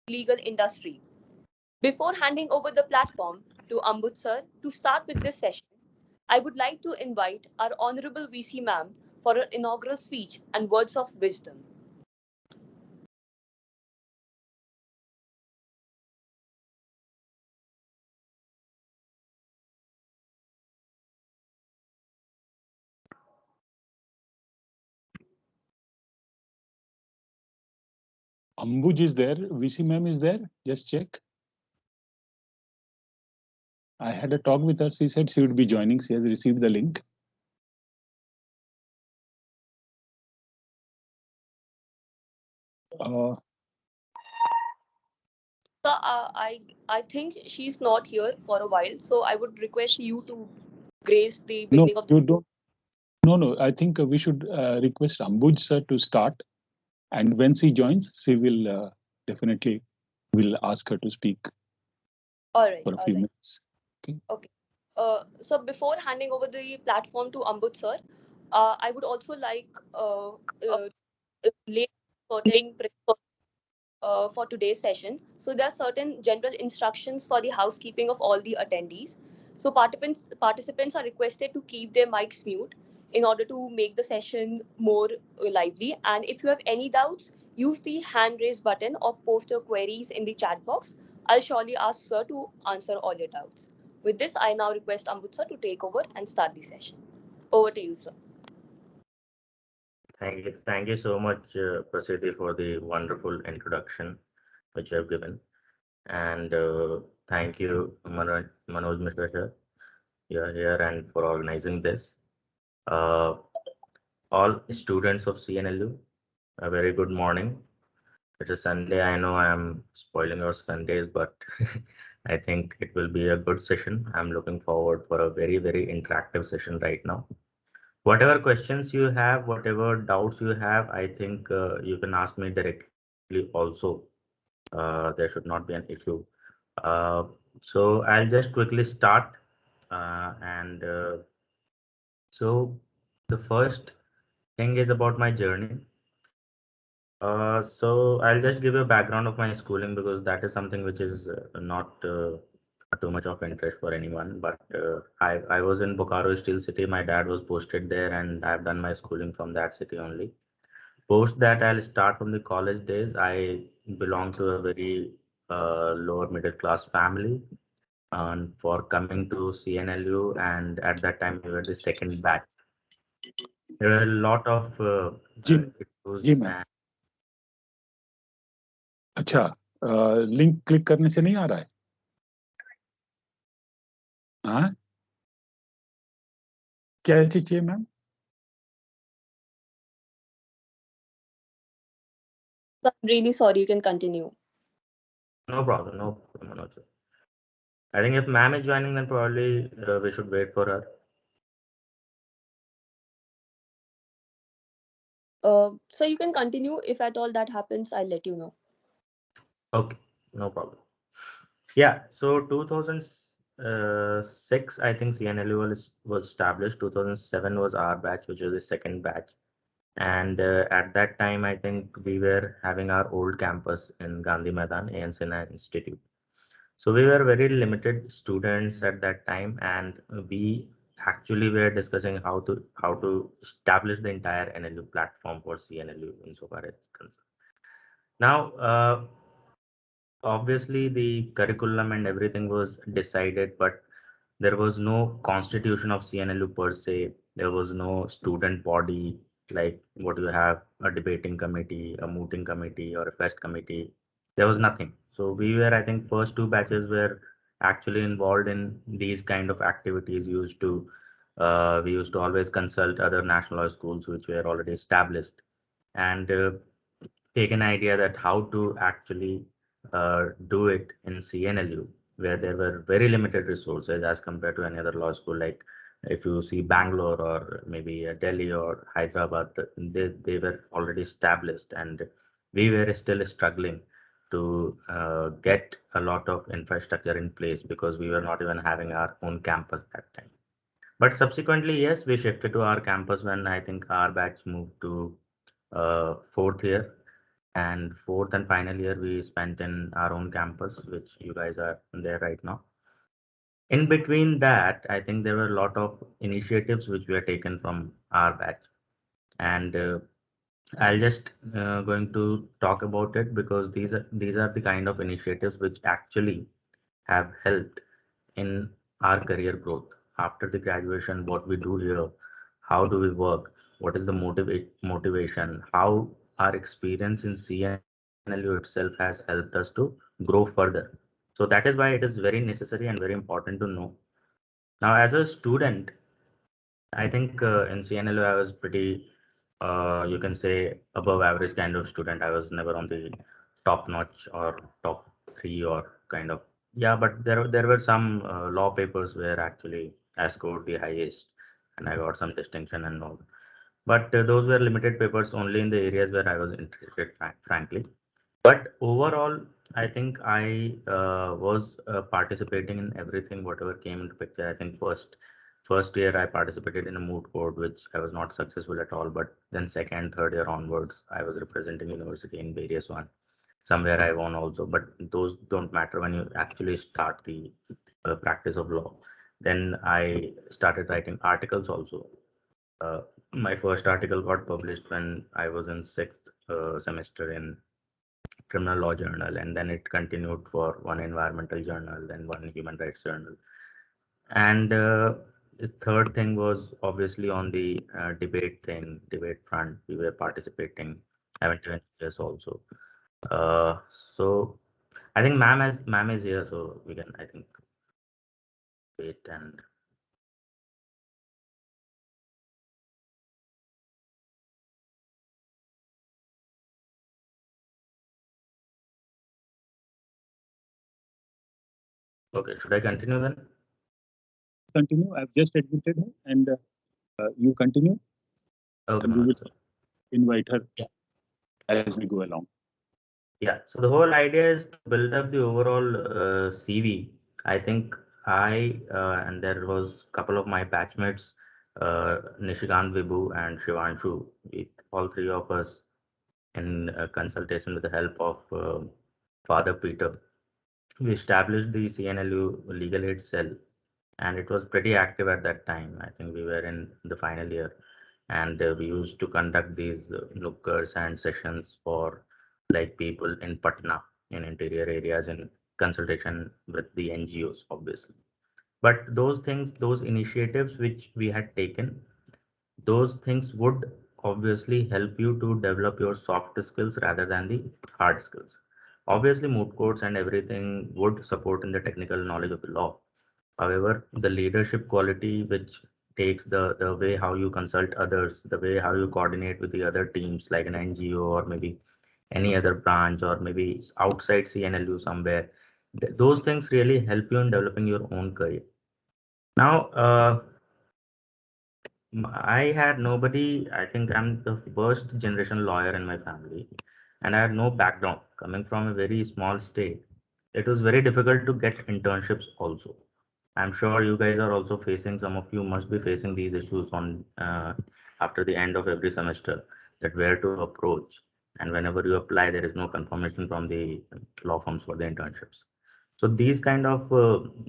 legal industry. Before handing over the platform to Ambud sir to start with this session, I would like to invite our Honorable VC ma'am for her inaugural speech and words of wisdom. Ambuj is there. VC ma'am is there. Just check. I had a talk with her. She said she would be joining. She has received the link. Uh, So I think she's not here for a while, so I would request you to grace the no, beginning of this. you don't. No. I think we should request Ambuj sir to start. And when she joins, she will definitely will ask her to speak All right, for a all few right. minutes. Okay. Okay. So before handing over the platform to Ambud sir, I would also like lay certain for today's session. So there are certain general instructions for the housekeeping of all the attendees. So participants are requested to keep their mics mute in order to make the session more lively. And if you have any doubts, use the hand raise button or post your queries in the chat box. I'll surely ask sir to answer all your doubts. With this, I now request Ambud sir to take over and start the session. Over to you, sir. Thank you so much, Prasidi, for the wonderful introduction which you have given. And thank you, Manoj Mishra, sir. You are here and for organizing this. Uh, all students of CNLU, a very good morning. It's a Sunday. I know I'm spoiling your Sundays, but I think it will be a good session. I'm looking forward for a very, very interactive session right now. Whatever questions you have, whatever doubts you have, I think you can ask me directly also. There should not be an issue. Uh, so I'll just quickly start. And so the first thing is about my journey. So I'll just give you a background of my schooling because that is something which is not too much of interest for anyone. But I was in Bokaro Steel City. My dad was posted there, and I've done my schooling from that city only. Post that, I'll start from the college days. I belong to a very lower middle class family. And for coming to CNLU, and at that time we were the second batch. There were a lot of जी जी issues ma'am. and अच्छा, link click करने से नहीं आ रहा है. हाँ, क्या चीज चाहिए ma'am? I'm really sorry. You can continue. no problem, no problem, Manoj. I think if ma'am is joining, then probably we should wait for her. So you can continue. If at all that happens, I'll let you know. Okay, no problem. Yeah, so 2006, I think CNLU was established. 2007 was our batch, which was the second batch. And at that time, I think we were having our old campus in Gandhi Maidan, AN Sinha Institute. So we were very limited students at that time, and we actually were discussing how to establish the entire NLU platform for CNLU insofar as it's concerned. Now, obviously, the curriculum and everything was decided, but there was no constitution of CNLU per se. There was no student body like what you have, a debating committee, a mooting committee, or a fest committee. There was nothing. So we were, I think, first two batches were actually involved in these kind of activities. We used to always consult other national law schools which were already established, and take an idea that how to actually do it in CNLU, where there were very limited resources as compared to any other law school. Like if you see Bangalore or maybe Delhi or Hyderabad, they were already established, and we were still struggling to get a lot of infrastructure in place because we were not even having our own campus that time. But subsequently, yes, we shifted to our campus when I think our batch moved to fourth year, And fourth and final year we spent in our own campus, which you guys are there right now. In between that, I think there were a lot of initiatives which were taken from our batch, and I'll just going to talk about it because these are the kind of initiatives which actually have helped in our career growth. After the graduation, what we do here, how do we work, what is the motivation, how our experience in CNLU itself has helped us to grow further. So that is why it is very necessary and very important to know. Now, as a student, I think in CNLU, I was pretty, you can say, above average kind of student. I was never on the top notch or top three or kind of. Yeah, but there were some law papers where actually I scored the highest and I got some distinction and all. But those were limited papers only in the areas where I was interested, frankly. But overall, I think I was participating in everything, whatever came into picture. I think first year I participated in a moot court, which I was not successful at all. But then second, third year onwards, I was representing university in various one. Somewhere I won also, but those don't matter when you actually start the practice of law. Then I started writing articles also. Uh, my first article got published when I was in sixth semester in criminal law journal, and then it continued for one environmental journal, then one human rights journal. And the third thing was obviously on the debate front. We were participating, haven't even years also. Uh, so I think ma'am is here, so we can I think wait and okay. Should I continue then? Continue. I've just admitted her, and you continue, Okay, and we Manoj. will invite her Yeah. as we go along. Yeah, so the whole idea is to build up the overall CV. I think and there was a couple of my batchmates, Nishikant, Vibhu, and Shivanshu, with all three of us in consultation with the help of Father Peter. We established the CNLU legal aid cell, and it was pretty active at that time. I think we were in the final year, and we used to conduct these lookers and sessions for like people in Patna, in interior areas, in consultation with the NGOs, obviously. But those things, those initiatives which we had taken, those things would obviously help you to develop your soft skills rather than the hard skills. Obviously, moot courts and everything would support in the technical knowledge of the law. However, the leadership quality, which takes the way how you consult others, the way how you coordinate with the other teams, like an NGO or maybe any other branch or maybe outside CNLU somewhere, those things really help you in developing your own career. Now, I had nobody. I think I'm the first generation lawyer in my family, and I had no background coming from a very small state. It was very difficult to get internships also. I'm sure you guys are also facing, some of you must be facing these issues on after the end of every semester, that where to approach. And whenever you apply, there is no confirmation from the law firms for the internships. So these kind of,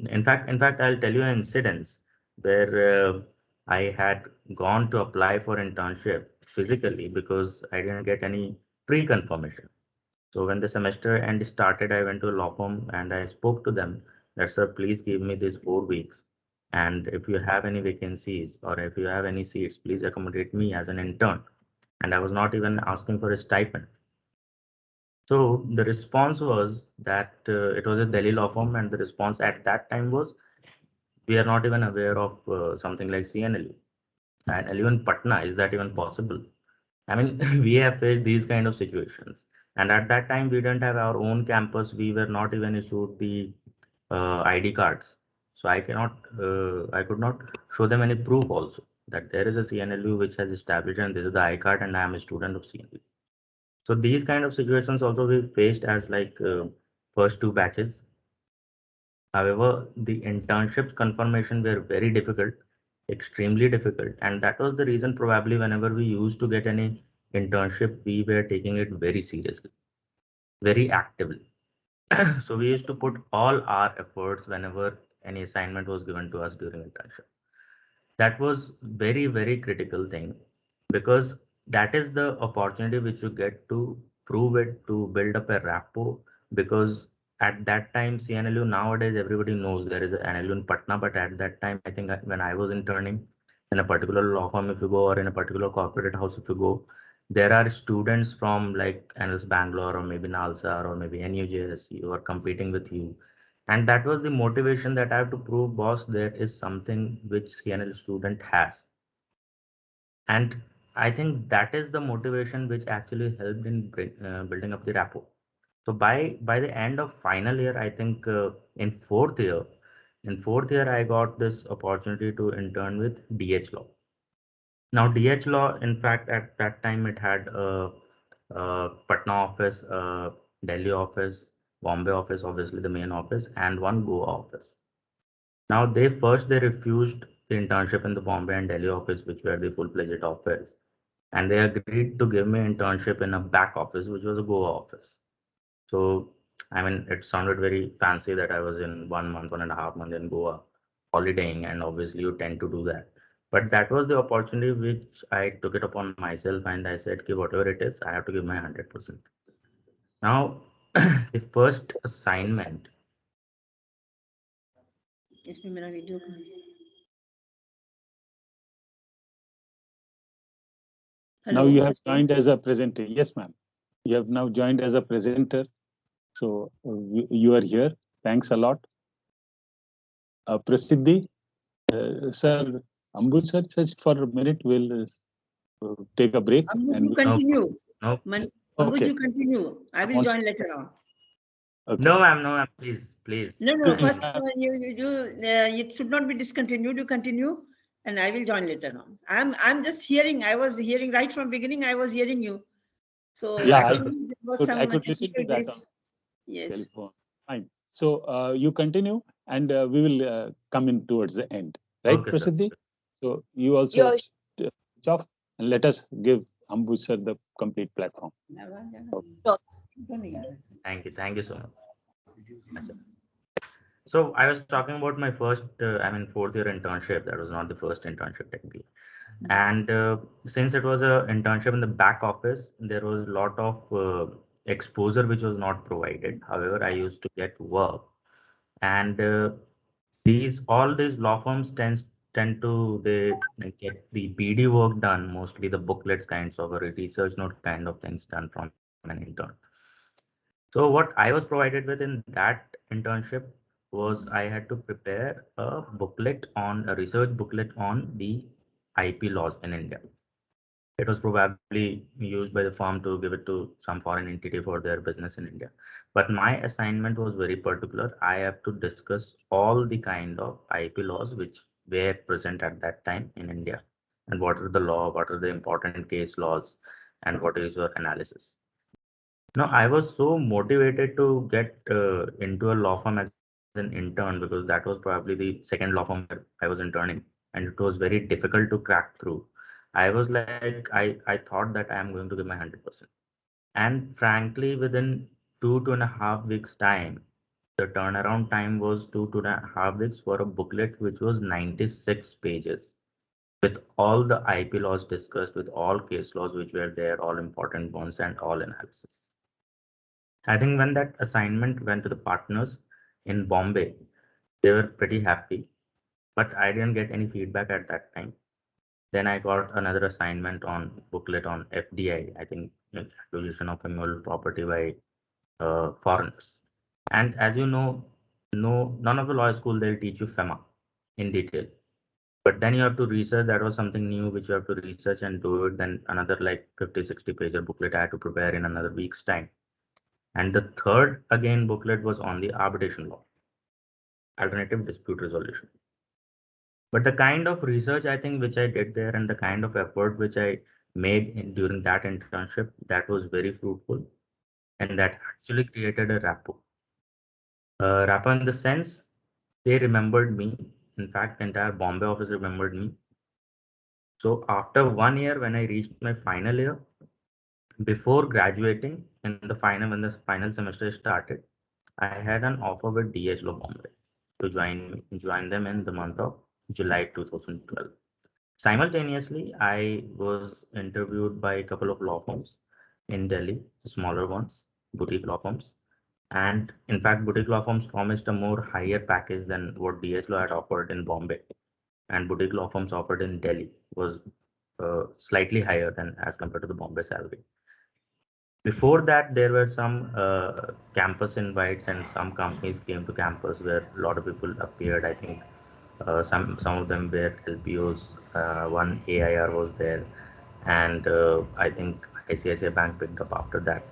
in fact, I'll tell you an incidents where I had gone to apply for internship physically because I didn't get any pre-confirmation. So when the semester end started, I went to a law firm and I spoke to them that, sir, please give me these 4 weeks. And if you have any vacancies or if you have any seats, please accommodate me as an intern. And I was not even asking for a stipend. So the response was that it was a Delhi law firm, and the response at that time was, we are not even aware of something like CNLU. And even Patna, is that even possible? I mean, we have faced these kind of situations. And at that time, we didn't have our own campus. We were not even issued the ID cards. So I could not show them any proof also that there is a CNLU which has established and this is the I card and I am a student of CNLU. So these kind of situations also we faced as like first 2 batches. However, the internships confirmation were very difficult, extremely difficult, and that was the reason probably whenever we used to get any internship, we were taking it very seriously, very actively. So we used to put all our efforts whenever any assignment was given to us during internship. That was very critical thing, because that is the opportunity which you get to prove it, to build up a rapport. Because at that time, CNLU, nowadays everybody knows there is an NLU in Patna, but at that time, I think when I was interning in a particular law firm, if you go, or in a particular corporate house, if you go, there are students from like NLS Bangalore, or maybe Nalsa, or maybe NUJS, who are competing with you. And that was the motivation, that I have to prove, boss, there is something which CNL student has. And I think that is the motivation which actually helped in building up the rapport. So by the end of final year, I think in fourth year, I got this opportunity to intern with DH Law. Now, DH Law, in fact, at that time, it had a Patna office, Delhi office, Bombay office, obviously the main office, and one Goa office. Now, they refused the internship in the Bombay and Delhi office, which were the full-fledged office, and they agreed to give me internship in a back office, which was a Goa office. So, I mean, it sounded very fancy that I was in 1 month, 1.5 months in Goa, holidaying, and obviously you tend to do that. But that was the opportunity which I took it upon myself, and I said, okay, whatever it is, I have to give my 100%. Now, the first assignment. इसमें मेरा video Now you have joined as a presenter. Yes, ma'am. You have now joined as a presenter. So you are here. Thanks a lot. Prasiddhi, sir, Ambuj sir, just for a minute, we'll take a break. Ambuj, and you continue. No. Ambuj, Okay. you continue. I will join later on. Okay. No, ma'am, please. No, first it should not be discontinued. You continue, and I will join later on. I'm just hearing. I was hearing right from beginning. I was hearing you. So yeah, actually, there was some I could listen to that. Yes. Fine. So you continue, and we will come in towards the end, right, Okay, Prasiddhi? sir. So you also Yeah. switch off, and let us give Ambuj sir the complete platform. Sure. Thank you so much. So I was talking about my first, fourth year internship. That was not the first internship technically. And since it was a internship in the back office, there was a lot of exposure which was not provided. However, I used to get work, and all these law firms tend to they get the BD work done, mostly the booklets kinds of, or a research note kind of things done from an intern. So what I was provided with in that internship was I had to prepare a research booklet on the IP laws in India. It was probably used by the firm to give it to some foreign entity for their business in India. But my assignment was very particular. I have to discuss all the kind of IP laws which were present at that time in India, and what are the law, what are the important case laws, and what is your analysis. No, I was so motivated to get into a law firm as an intern, because that was probably the second law firm where I was interning, and it was very difficult to crack through. I was like, I thought that I am going to give my 100%. And frankly, within 2.5 weeks time, the turnaround time was 2.5 weeks for a booklet which was 96 pages, with all the IP laws discussed, with all case laws which were there, all important ones, and all analysis. I think when that assignment went to the partners in Bombay, they were pretty happy, but I didn't get any feedback at that time. Then I got another assignment on booklet on FDI, I think acquisition of immovable property by foreigners. And as you know, none of the law school they'll teach you FEMA in detail. But then you have to research. That was something new which you have to research and do it. Then another like 50, 60 page booklet I had to prepare in another week's time. And the third, again, booklet was on the arbitration law, alternative dispute resolution. But the kind of research I think which I did there, and the kind of effort which I made during that internship, that was very fruitful, and that actually created a rapport. Rapport in the sense they remembered me. In fact, the entire Bombay office remembered me. So after 1 year, when I reached my final year, Before graduating, in the final, when the final semester started, I had an offer with DH Law Bombay to join them in the month of July 2012. Simultaneously, I was interviewed by a couple of law firms in Delhi, smaller ones, boutique law firms. And in fact, boutique law firms promised a more higher package than what DH Law had offered in Bombay. And boutique law firms offered in Delhi was slightly higher than as compared to the Bombay salary. Before that, there were some campus invites, and some companies came to campus where a lot of people appeared. I think some of them were LPOs. One AIR was there, and I think ICICI Bank picked up after that.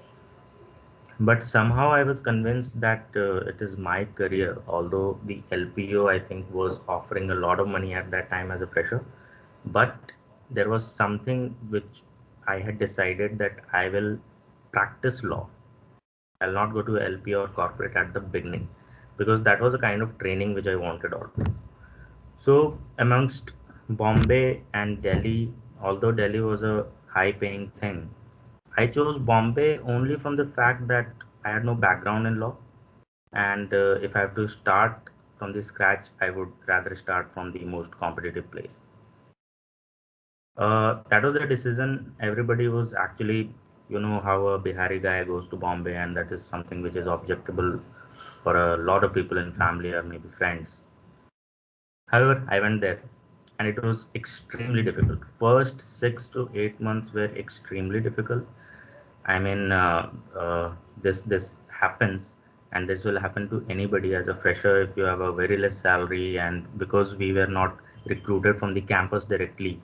But somehow I was convinced that it is my career. Although the LPO I think was offering a lot of money at that time as a fresher, but there was something which I had decided that I will practice law. I'll not go to LP or corporate at the beginning because that was a kind of training which I wanted always. So amongst Bombay and Delhi, although Delhi was a high paying thing, I chose Bombay only from the fact that I had no background in law, and if I have to start from the scratch, I would rather start from the most competitive place. That was the decision. Everybody was actually, you know, how a Bihari guy goes to Bombay, and that is something which is objectable for a lot of people in family or maybe friends. However, I went there and it was extremely difficult. First 6 to 8 months were extremely difficult. I mean, this happens, and this will happen to anybody as a fresher if you have a very less salary, and because we were not recruited from the campus directly,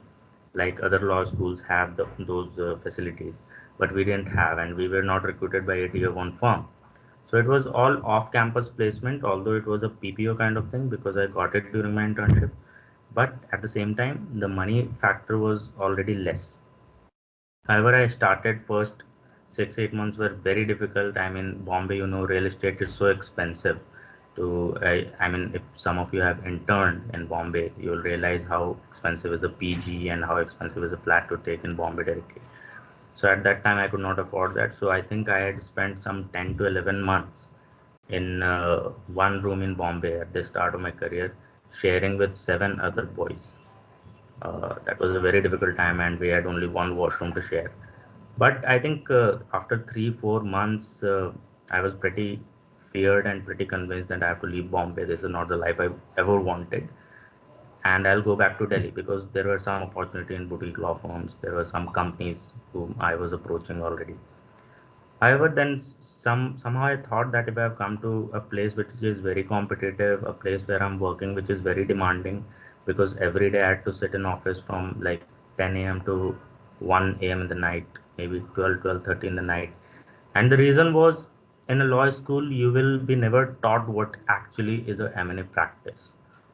like other law schools have those facilities, but we didn't have, and we were not recruited by a tier one firm. So it was all off-campus placement, although it was a PPO kind of thing because I got it during my internship. But at the same time, the money factor was already less. However, I started first 6 8 months were very difficult. I mean, Bombay, you know, real estate is so expensive. I mean, if some of you have interned in Bombay, you'll realize how expensive is a PG and how expensive is a flat to take in Bombay directly. So at that time, I could not afford that. So I think I had spent some 10 to 11 months in one room in Bombay at the start of my career, sharing with 7 other boys. That was a very difficult time, and we had only one washroom to share. But I think after 3 4 months, I was pretty feared and pretty convinced that I have to leave Bombay. This is not the life I ever wanted, and I'll go back to Delhi because there were some opportunity in boutique law firms. There were some companies whom I was approaching already. However, then somehow I thought that if I have come to a place which is very competitive, a place where I'm working which is very demanding, because every day I had to sit in office from like 10 a.m. to 1 a.m. in the night, maybe 12:30 in the night. And the reason was, in a law school, you will be never taught what actually is a M&A practice,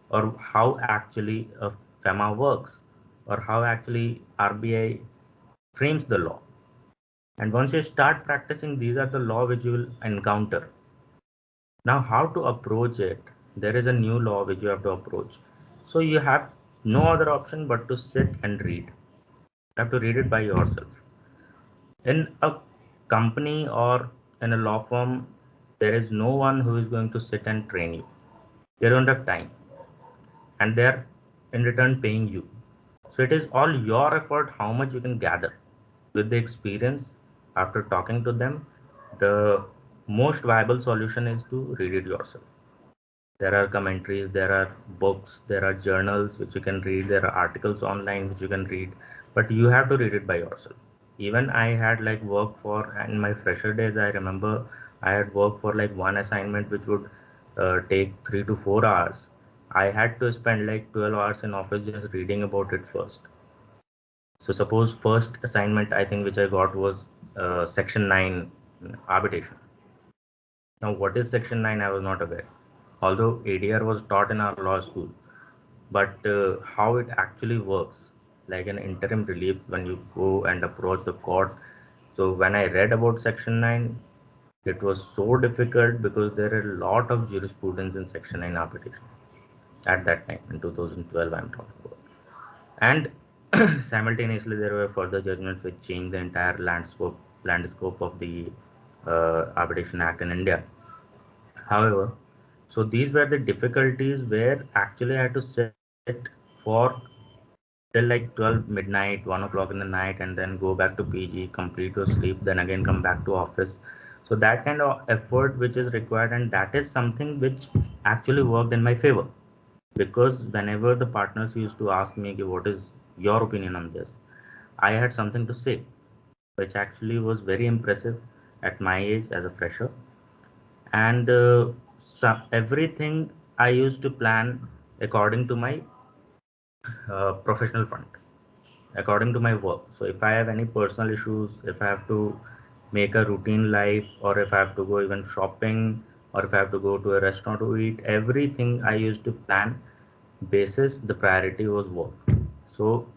or how actually a FEMA works, or how actually RBI frames the law. And once you start practicing, these are the law which you will encounter. Now, how to approach it? There is a new law which you have to approach. So you have no other option but to sit and read. You have to read it by yourself. In a company or in a law firm, there is no one who is going to sit and train you. They don't have time, and they are in return paying you. So it is all your effort how much you can gather. With the experience, after talking to them, the most viable solution is to read it yourself. There are commentaries, there are books, there are journals which you can read, there are articles online which you can read, but you have to read it by yourself. Even I had like work for, in my fresher days, I remember I had work for like one assignment which would take 3 to 4 hours. I had to spend like 12 hours in office just reading about it first. So suppose first assignment I think which I got was section 9 arbitration. Now what is section 9? I was not aware. Although ADR was taught in our law school, but how it actually works, like an interim relief when you go and approach the court. So when I read about section 9, it was so difficult because there are a lot of jurisprudence in section 9 arbitration at that time in 2012 I'm talking about. And simultaneously there were further judgments which changed the entire landscape planned scope of the Arbitration Act in India. However, so these were the difficulties where actually I had to sit for till like 12 midnight, 1 o'clock in the night, and then go back to PG, complete your sleep, then again come back to office. So that kind of effort which is required, and that is something which actually worked in my favor, because whenever the partners used to ask me, "Okay, what is your opinion on this?" I had something to say, which actually was very impressive at my age as a fresher. And everything I used to plan according to my professional front, according to my work. So if I have any personal issues, if I have to make a routine life, or if I have to go even shopping, or if I have to go to a restaurant to eat, everything I used to plan basis the priority was work. So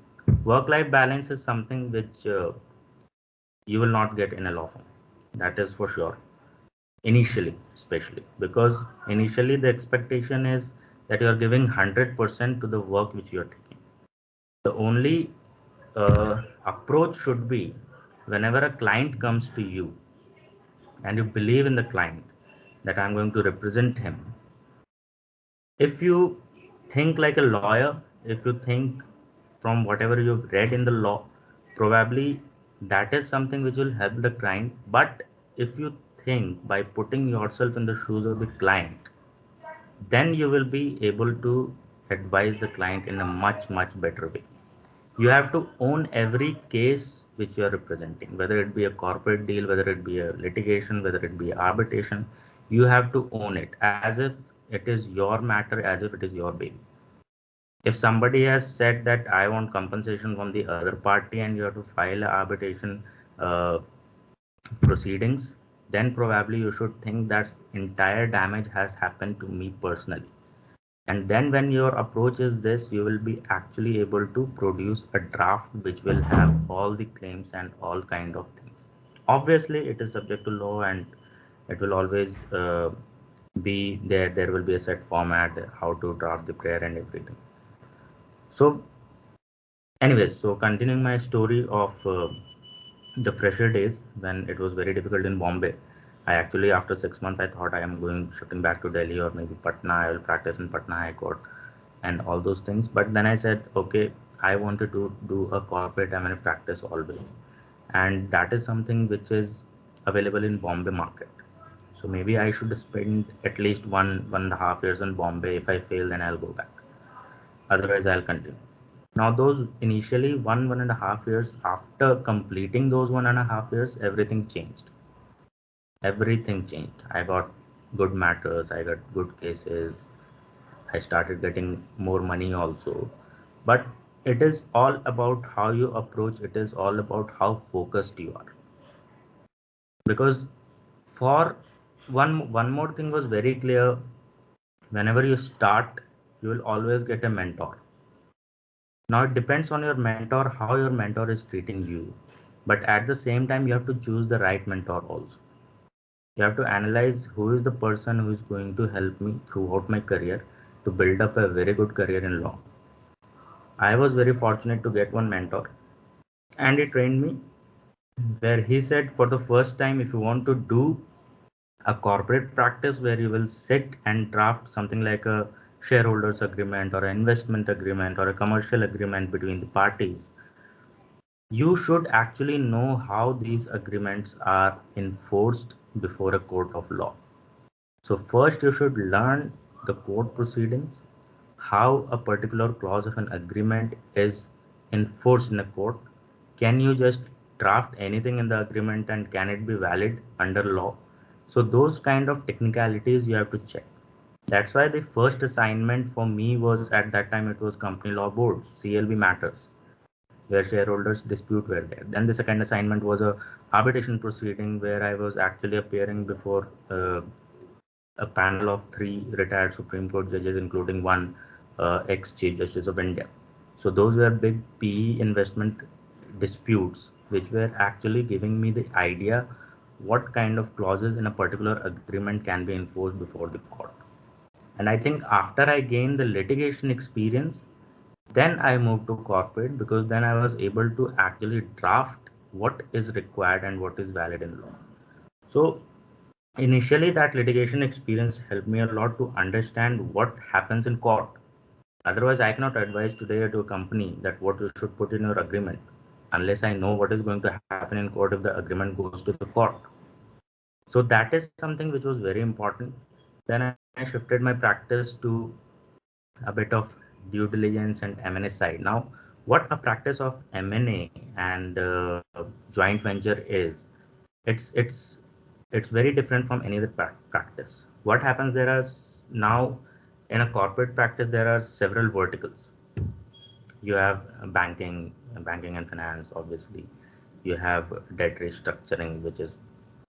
work life balance is something which you will not get in a law firm, that is for sure, initially, especially because initially the expectation is that you are giving 100% to the work which you are taking. The only approach should be, whenever a client comes to you and you believe in the client, that I'm going to represent him. If you think like a lawyer, if you think from whatever you've read in the law, probably that is something which will help the client. But if you think by putting yourself in the shoes of the client, then you will be able to advise the client in a much, much better way. You have to own every case which you are representing, whether it be a corporate deal, whether it be a litigation, whether it be arbitration. You have to own it as if it is your matter, as if it is your baby. If somebody has said that I want compensation from the other party and you have to file arbitration uh, proceedings, then probably you should think that entire damage has happened to me personally. And then when your approach is this, you will be actually able to produce a draft which will have all the claims and all kind of things. Obviously it is subject to law, and it will always be there will be a set format how to draft the prayer and everything. So anyways, so continuing my story of the fresher days when it was very difficult in Bombay. I actually, after 6 months, I thought I am going shifting back to Delhi or maybe Patna. I will practice in Patna High Court and all those things. But then I said, okay, I wanted to do a corporate M&A practice always, and that is something which is available in Bombay market. So maybe I should spend at least 1.5 years in Bombay. If I fail, then I'll go back. Otherwise, I'll continue. Now, those initially 1.5 years, after completing those 1.5 years, everything changed. Everything changed. I got good matters, I got good cases, I started getting more money also. But it is all about how you approach, it is all about how focused you are. Because for one more thing was very clear, whenever you start, you will always get a mentor. Now it depends on your mentor, how your mentor is treating you. But at the same time, you have to choose the right mentor also. You have to analyze who is the person who is going to help me throughout my career to build up a very good career in law. I was very fortunate to get one mentor, and he trained me where he said, for the first time, if you want to do a corporate practice where you will sit and draft something like a shareholders agreement or an investment agreement or a commercial agreement between the parties, you should actually know how these agreements are enforced before a court of law. So first you should learn the court proceedings, how a particular clause of an agreement is enforced in a court. Can you just draft anything in the agreement and can it be valid under law? So those kind of technicalities you have to check. That's why the first assignment for me was, at that time it was company law board, CLB matters, where shareholders dispute were there. Then the second assignment was a arbitration proceeding where I was actually appearing before a panel of three retired Supreme Court judges, including one ex-Chief Justice of India. So those were big PE investment disputes, which were actually giving me the idea what kind of clauses in a particular agreement can be enforced before the court. And I think after I gained the litigation experience, then I moved to corporate, because then I was able to actually draft what is required and what is valid in law. So initially that litigation experience helped me a lot to understand what happens in court. Otherwise, I cannot advise today to a company that what you should put in your agreement unless I know what is going to happen in court if the agreement goes to the court. So that is something which was very important. Then I shifted my practice to a bit of due diligence and M&A side. Now, what a practice of M&A and joint venture is, it's it's very different from any other practice. What happens, there are now in a corporate practice there are several verticals. You have banking and finance, obviously. You have debt restructuring, which is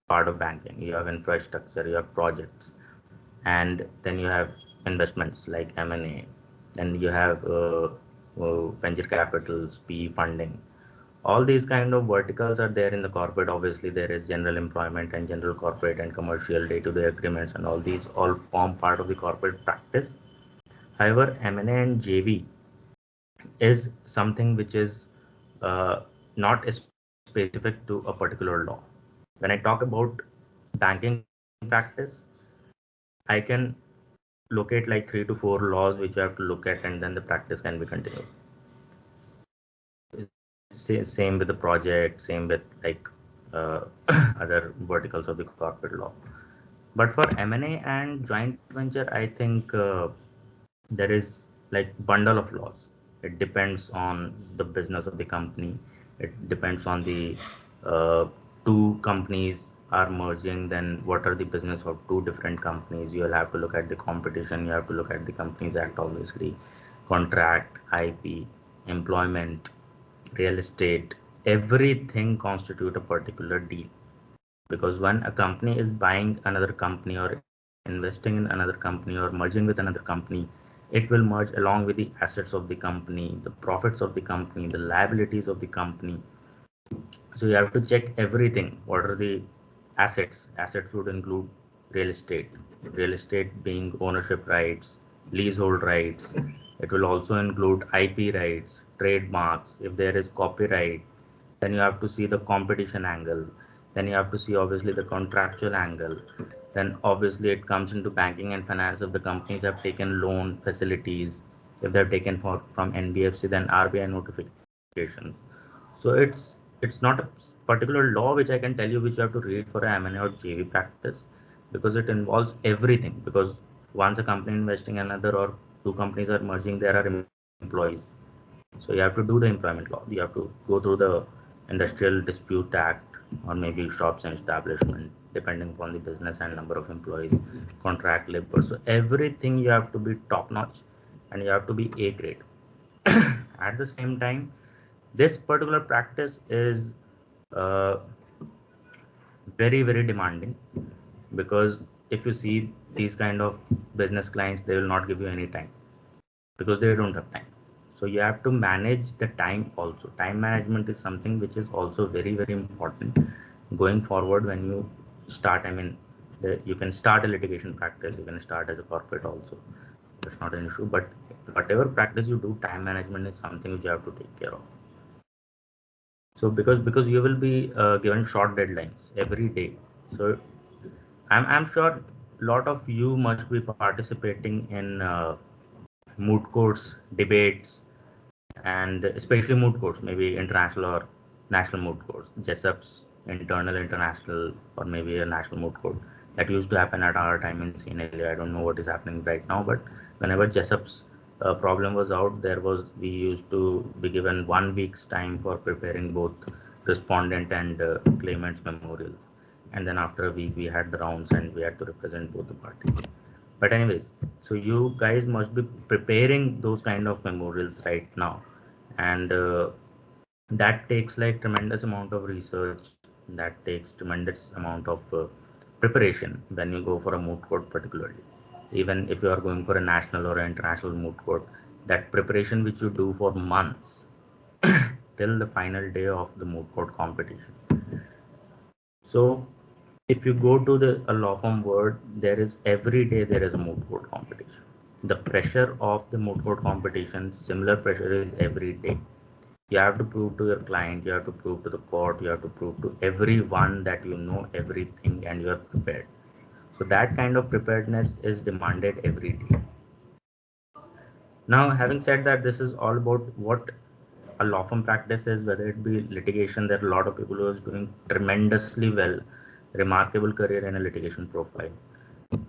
part of banking. You have infrastructure, you have projects, and then you have investments like M&A. Then you have venture capitals, PE funding. All these kind of verticals are there in the corporate. Obviously, there is general employment and general corporate and commercial day-to-day agreements, and all these all form part of the corporate practice. However, M&A and JV is something which is not specific to a particular law. When I talk about banking practice, I can locate like 3 to 4 laws which you have to look at, and then the practice can be continued. Same with the project, same with like other verticals of the corporate law. But for M&A and joint venture, I think there is like bundle of laws. It depends on the business of the company. It depends on the two companies are merging, then what are the business of two different companies. You'll have to look at the competition, you have to look at the Companies Act, obviously, contract, IP, employment, real estate, everything constitute a particular deal. Because when a company is buying another company or investing in another company or merging with another company, it will merge along with the assets of the company, the profits of the company, the liabilities of the company. So you have to check everything. What are the assets? Assets would include real estate, real estate being ownership rights, leasehold rights. It will also include IP rights, trademarks. If there is copyright, then you have to see the competition angle. Then you have to see obviously the contractual angle. Then obviously it comes into banking and finance. If the companies have taken loan facilities, if they're taken from NBFC, then RBI notifications. So it's not a particular law which I can tell you which you have to read for a M&A or JV practice, because it involves everything. Because once a company investing in another or two companies are merging, there are employees. So you have to do the employment law. You have to go through the Industrial Dispute Act, or maybe shops and establishment, depending upon the business and number of employees, contract labor. So everything you have to be top notch and you have to be A grade. At the same time, this particular practice is uh, very demanding, because if you see these kind of business clients, they will not give you any time because they don't have time. So you have to manage the time also. Time management is something which is also very important going forward. When you start, I mean, you can start a litigation practice, you can start as a corporate also, that's not an issue. But whatever practice you do, time management is something which you have to take care of. So because you will be given short deadlines every day. So I'm sure a lot of you must be participating in moot courts, debates, and especially moot courts, maybe international or national moot courts, JESUPs, internal, international, or maybe a national moot court. That used to happen at our time in CNLA. I don't know what is happening right now, but whenever JESUP's problem was out, we used to be given 1 week's time for preparing both respondent and claimant's memorials. And then after a week, we had the rounds and we had to represent both the parties. But anyways, so you guys must be preparing those kind of memorials right now, and that takes like tremendous amount of research, that takes tremendous amount of preparation when you go for a moot court. Particularly, even if you are going for a national or an international moot court, that preparation which you do for months till the final day of the moot court competition. So if you go to a law firm world, there is every day there is a moot court competition. The pressure of the moot court competition, similar pressure is every day. You have to prove to your client, you have to prove to the court, you have to prove to everyone that you know everything and you are prepared. So that kind of preparedness is demanded every day. Now, having said that, this is all about what a law firm practice is, whether it be litigation. There are a lot of people who are doing tremendously well, remarkable career in a litigation profile.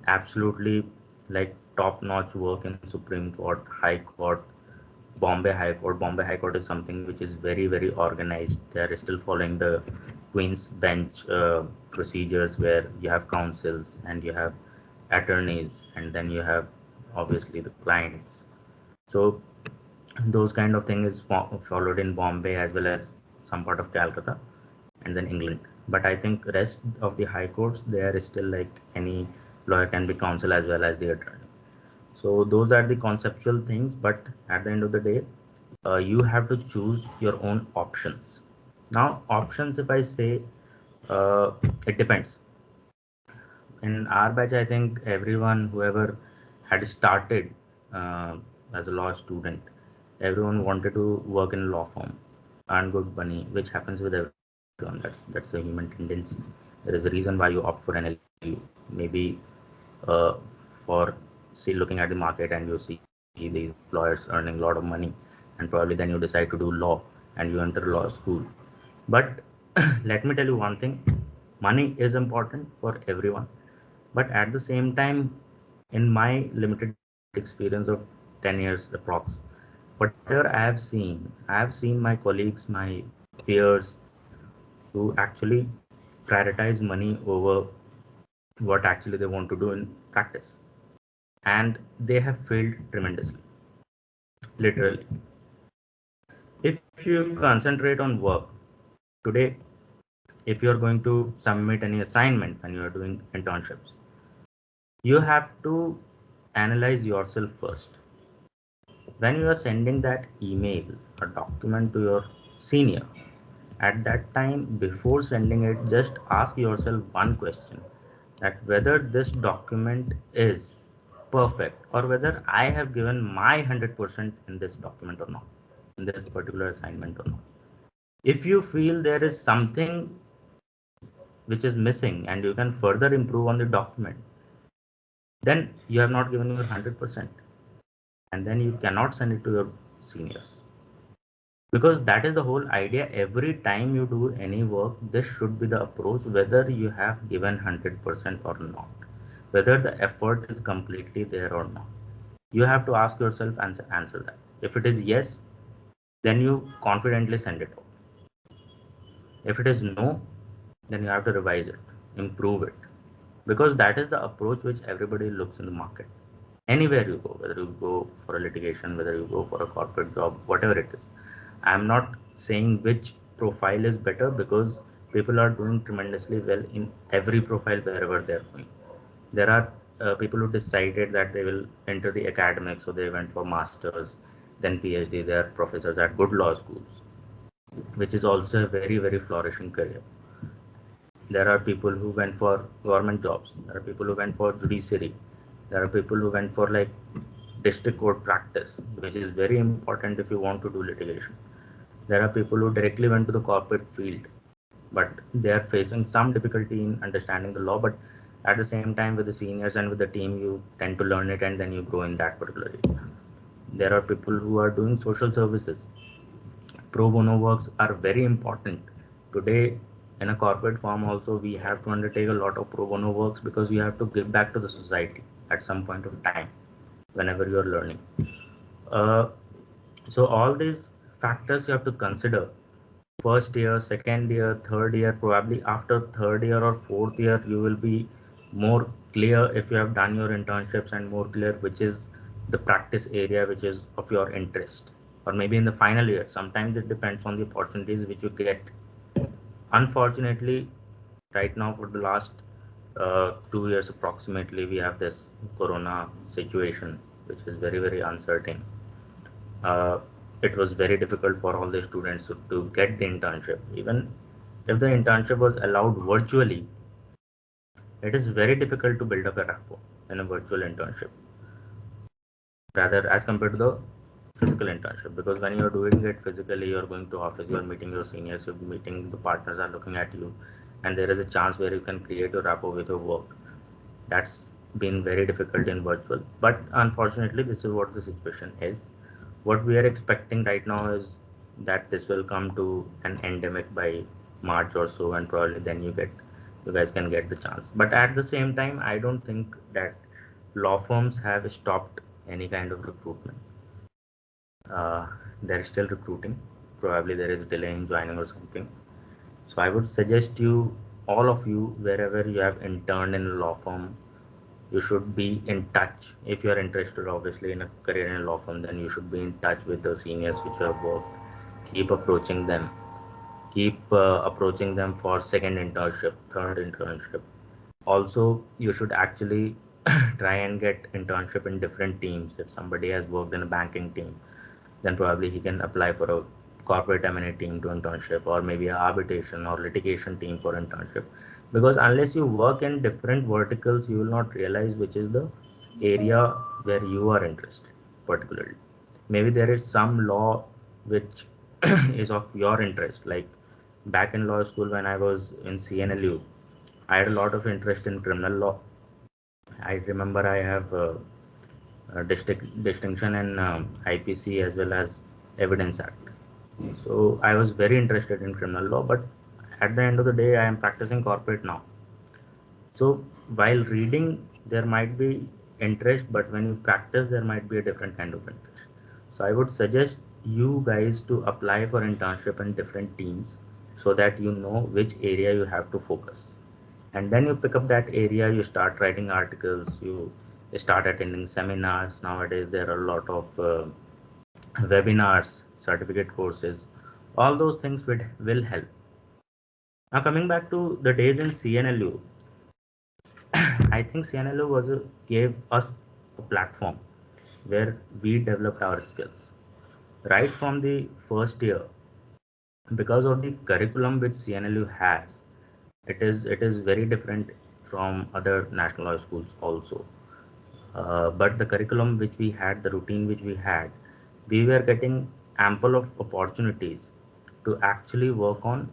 Absolutely like top-notch work in Supreme Court, High Court, Bombay High Court. Bombay High Court is something which is very, very organized. They are still following the Queen's Bench procedures where you have counsels and you have attorneys and then you have obviously the clients. So those kind of thing is followed in Bombay as well as some part of Calcutta and then England. But I think rest of the high courts, there is still like any lawyer can be counsel as well as the attorney. So those are the conceptual things, but at the end of the day, you have to choose your own options. Now options, if I say, it depends. In our batch, I think everyone, whoever had started uh, as a law student, everyone wanted to work in a law firm, earn good money, which happens with everyone. That's a human tendency. There is a reason why you opt for an LEU. Maybe uh, for looking at the market and you see these lawyers earning a lot of money, and probably then you decide to do law and you enter law school. But let me tell you one thing: money is important for everyone, but at the same time, in my limited experience of 10 years approx, whatever I have seen my colleagues, my peers who actually prioritize money over what actually they want to do in practice, and they have failed tremendously, literally. If you concentrate on work today, if you are going to submit any assignment when you are doing internships, you have to analyze yourself first. When you are sending that email or document to your senior, at that time, before sending it, just ask yourself one question, that whether this document is perfect or whether I have given my 100% in this document or not, in this particular assignment or not. If you feel there is something which is missing and you can further improve on the document, then you have not given your 100%, and then you cannot send it to your seniors. Because that is the whole idea. Every time you do any work, this should be the approach, whether you have given 100% or not, whether the effort is completely there or not. You have to ask yourself and answer that. If it is yes, then you confidently send it out. If it is no, then you have to revise it, improve it, because that is the approach which everybody looks in the market. Anywhere you go, whether you go for a litigation, whether you go for a corporate job, whatever it is. I'm not saying which profile is better, because people are doing tremendously well in every profile wherever they're going. There are people who decided that they will enter the academics, so they went for masters, then PhD. They are professors at good law schools, which is also a very, very flourishing career. There are people who went for government jobs. There are people who went for judiciary. There are people who went for like district court practice, which is very important if you want to do litigation. There are people who directly went to the corporate field, but they are facing some difficulty in understanding the law. But at the same time, with the seniors and with the team, you tend to learn it and then you grow in that particular area. There are people who are doing social services. Pro bono works are very important. Today, in a corporate firm also, we have to undertake a lot of pro bono works, because you have to give back to the society at some point of time whenever you are learning. Uh, so all these factors you have to consider. First year, second year, third year, probably after third year or fourth year, you will be more clear if you have done your internships, and more clear which is the practice area which is of your interest. Or maybe in the final year, sometimes it depends on the opportunities which you get. Unfortunately, right now for the last 2 years approximately, we have this corona situation, which is very, very uncertain. uh, it was very difficult for all the students to get the internship. Even if the internship was allowed virtually, it is very difficult to build up a rapport in a virtual internship, rather as compared to the physical internship, because when you're doing it physically, you're going to office, you're meeting your seniors, you're meeting the partners are looking at you, and there is a chance where you can create a rapport with your work. That's been very difficult in virtual, but unfortunately this is what the situation is. What we are expecting right now is that this will come to an endemic by March or so, and probably then you guys can get the chance. But at the same time, I don't think that law firms have stopped any kind of recruitment. uh, they're still recruiting. Probably there is delay in joining or something. So I would suggest you, all of you, wherever you have interned in a law firm, you should be in touch. If you are interested obviously in a career in a law firm, then you should be in touch with the seniors which you have worked. Keep approaching them. Keep approaching them for second internship, third internship. Also, you should actually try and get internship in different teams. If somebody has worked in a banking team, then probably he can apply for a corporate M&A team to internship, or maybe a arbitration or litigation team for internship. Because unless you work in different verticals, you will not realize which is the area where you are interested particularly. Maybe there is some law which is of your interest. Like back in law school when I was in CNLU, I had a lot of interest in criminal law. I remember I have distinction in IPC as well as Evidence Act. So I was very interested in criminal law, but at the end of the day, I am practicing corporate now. So while reading, there might be interest, but when you practice, there might be a different kind of interest. So I would suggest you guys to apply for internship in different teams so that you know which area you have to focus. And then you pick up that area, you start writing articles, you start attending seminars. Nowadays, there are a lot of webinars, certificate courses. All those things will help. Now, coming back to the days in CNLU, I think CNLU gave us a platform where we developed our skills right from the first year. Because of the curriculum which CNLU has, it is very different from other national law schools also. But the curriculum which we had, the routine which we had, we were getting ample of opportunities to actually work on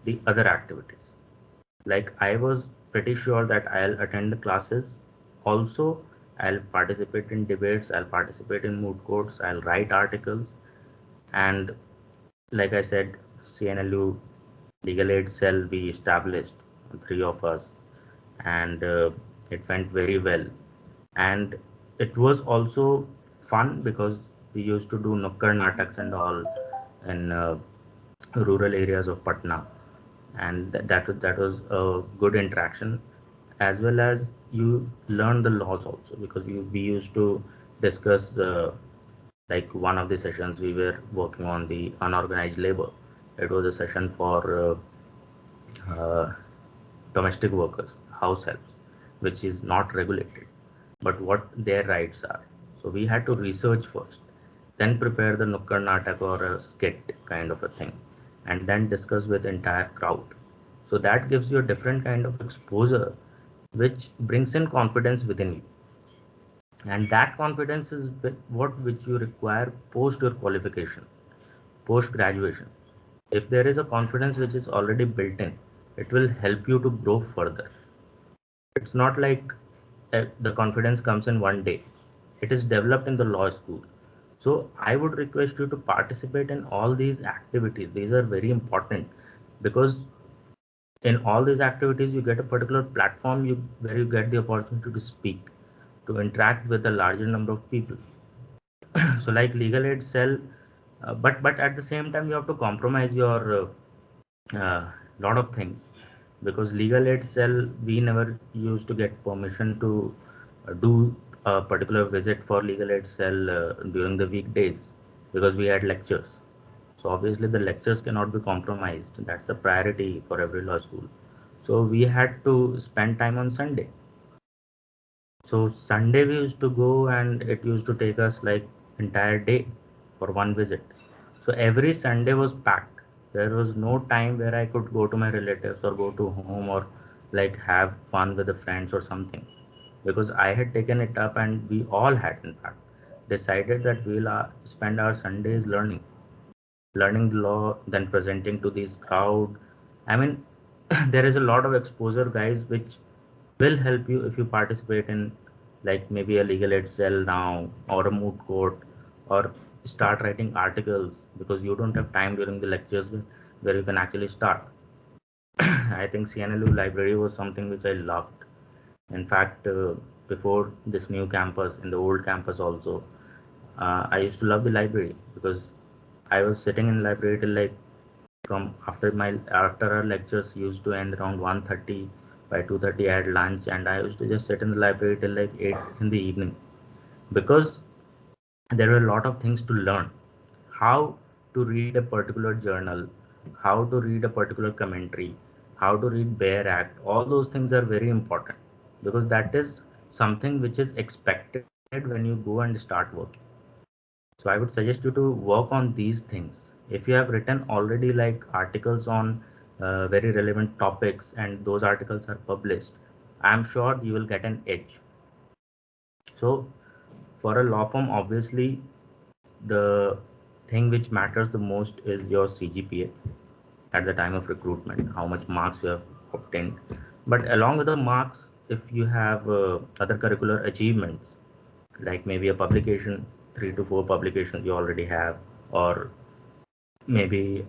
the other activities. Like I was pretty sure that I'll attend the classes. Also, I'll participate in debates, I'll participate in moot courts, I'll write articles, and like I said, CNLU legal aid cell we established, three of us, and it went very well. And it was also fun because we used to do nukkar nataks and all in rural areas of Patna, and that was a good interaction, as well as you learn the laws also, because we used to discuss like one of the sessions we were working on the unorganized labor. It was a session for uh, domestic workers, house helps, which is not regulated, but what their rights are. So we had to research first, then prepare the Nukkad Natak or a skit kind of a thing, and then discuss with entire crowd. So that gives you a different kind of exposure, which brings in confidence within you. And that confidence is what which you require post your qualification, post graduation. If there is a confidence which is already built in, it will help you to grow further. It's not like the confidence comes in one day. It is developed in the law school. So I would request you to participate in all these activities. These are very important because in all these activities you get a particular platform where you get the opportunity to speak, to interact with a larger number of people. So like legal aid cell, but at the same time you have to compromise your lot of things, because legal aid cell we never used to get permission to do a particular visit for legal aid cell during the weekdays, because we had lectures. So obviously the lectures cannot be compromised. That's the priority for every law school. So we had to spend time on Sunday. So Sunday we used to go, and it used to take us like entire day for one visit. So every Sunday was packed. There was no time where I could go to my relatives or go to home or like have fun with the friends or something, because I had taken it up and we all had, in fact. decided that we'll spend our Sundays learning the law, then presenting to this crowd. I mean, there is a lot of exposure, guys, which will help you if you participate in like maybe a legal aid cell now or a moot court, or start writing articles because you don't have time during the lectures where you can actually start. I think CNLU library was something which I loved. In fact, before this new campus, in the old campus also, I used to love the library because I was sitting in library till like from after our lectures used to end around 1:30. By 2:30 I had lunch, and I used to just sit in the library till like 8 in the evening, because there were a lot of things to learn. How to read a particular journal, how to read a particular commentary, how to read Bare Act. All those things are very important because that is something which is expected when you go and start working. So I would suggest you to work on these things. If you have written already like articles on very relevant topics and those articles are published, I'm sure you will get an edge. So for a law firm, obviously the thing which matters the most is your CGPA at the time of recruitment, how much marks you have obtained. But along with the marks, if you have other curricular achievements, like maybe a publication, 3 to 4 publications you already have, or maybe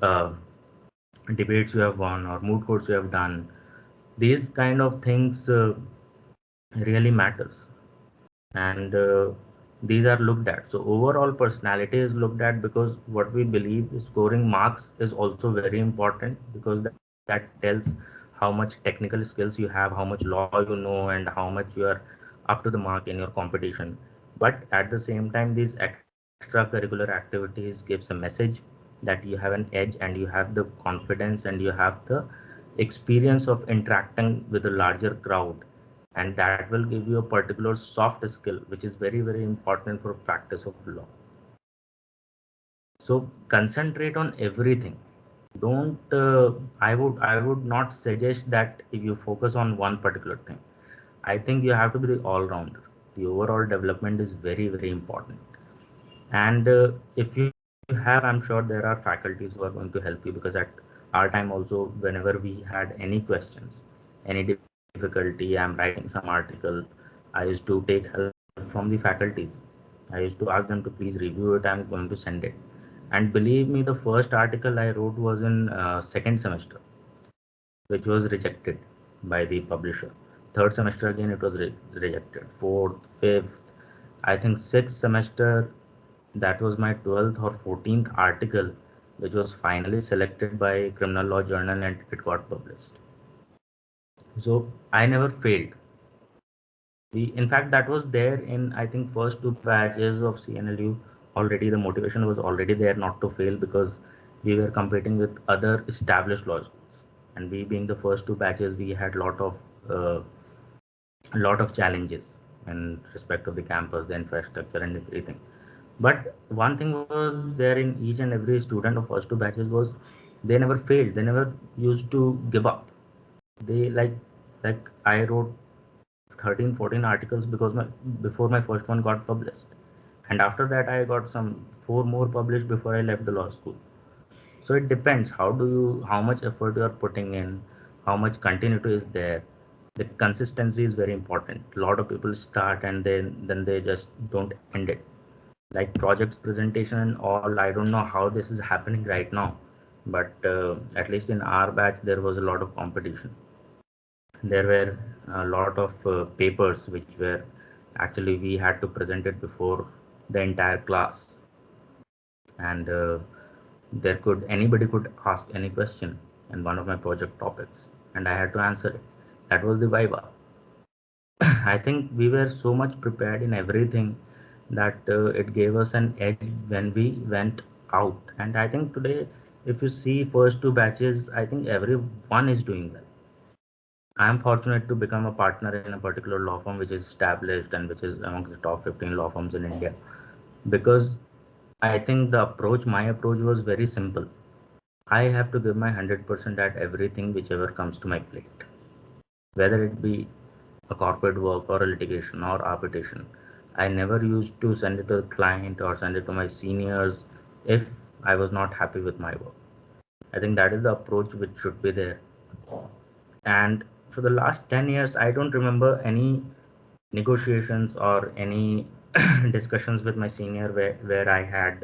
debates you have won or moot courts you have done, these kind of things really matters, and these are looked at. So overall personality is looked at, because what we believe is scoring marks is also very important, because that tells how much technical skills you have, how much law you know, and how much you are up to the mark in your competition. But at the same time, these extracurricular activities gives a message that you have an edge, and you have the confidence, and you have the experience of interacting with a larger crowd, and that will give you a particular soft skill which is very very important for practice of law. So concentrate on everything. Don't I would not suggest that if you focus on one particular thing. I think you have to be the all rounder. The overall development is very very important. And if you have, I'm sure there are faculties who are going to help you, because at our time also, whenever we had any questions, any difficulty, I'm writing some article, I used to take help from the faculties. I used to ask them to please review it, I'm going to send it. And believe me, the first article I wrote was in second semester, which was rejected by the publisher. Third semester again it was rejected. Fourth, fifth, I think sixth semester, that was my 12th or 14th article, which was finally selected by Criminal Law Journal and it got published. So I never failed. In fact, that was there in, I think, first 2 batches of CNLU. Already the motivation was already there not to fail, because we were competing with other established law schools, and we being the first 2 batches, we had uh, lot of challenges in respect of the campus, the infrastructure, and everything. But one thing was there in each and every student of first 2 batches was they never failed. They never used to give up. They like I wrote 13, 14 articles because my before my first one got published. And after that I got some 4 more published before I left the law school. So it depends how much effort you are putting in, how much continuity is there. The consistency is very important. A lot of people start and then they just don't end it. Like projects presentation and all, I don't know how this is happening right now, but at least in our batch there was a lot of competition. There were a lot of papers which were actually we had to present it before the entire class, and there could anybody could ask any question in one of my project topics, and I had to answer it. That was the viva. I think we were so much prepared in everything that it gave us an edge when we went out. And I think today, if you see first 2 batches, I think everyone is doing well. I am fortunate to become a partner in a particular law firm which is established and which is among the top 15 law firms in India. Because I think my approach was very simple. I have to give my 100% at everything whichever comes to my plate, whether it be a corporate work or a litigation or arbitration. I never used to send it to the client or send it to my seniors if I was not happy with my work. I think that is the approach which should be there. And for the last 10 years, I don't remember any negotiations or any discussions with my senior where I had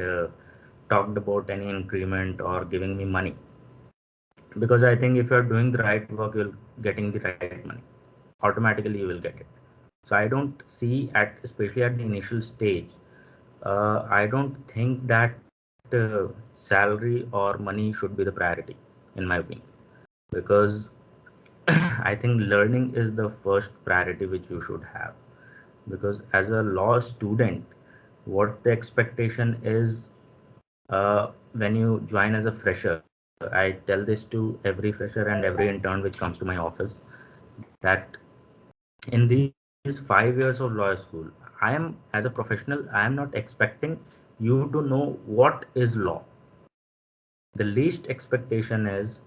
talked about any increment or giving me money. Because I think if you're doing the right work, you're getting the right money. Automatically, you will get it. So I don't see especially at the initial stage, I don't think that salary or money should be the priority, in my opinion, because I think learning is the first priority which you should have. Because as a law student, what the expectation is, when you join as a fresher, I tell this to every fresher and every intern which comes to my office, that in these 5 years of lawyer school, I am, as a professional, I am not expecting you to know what is law. The least expectation is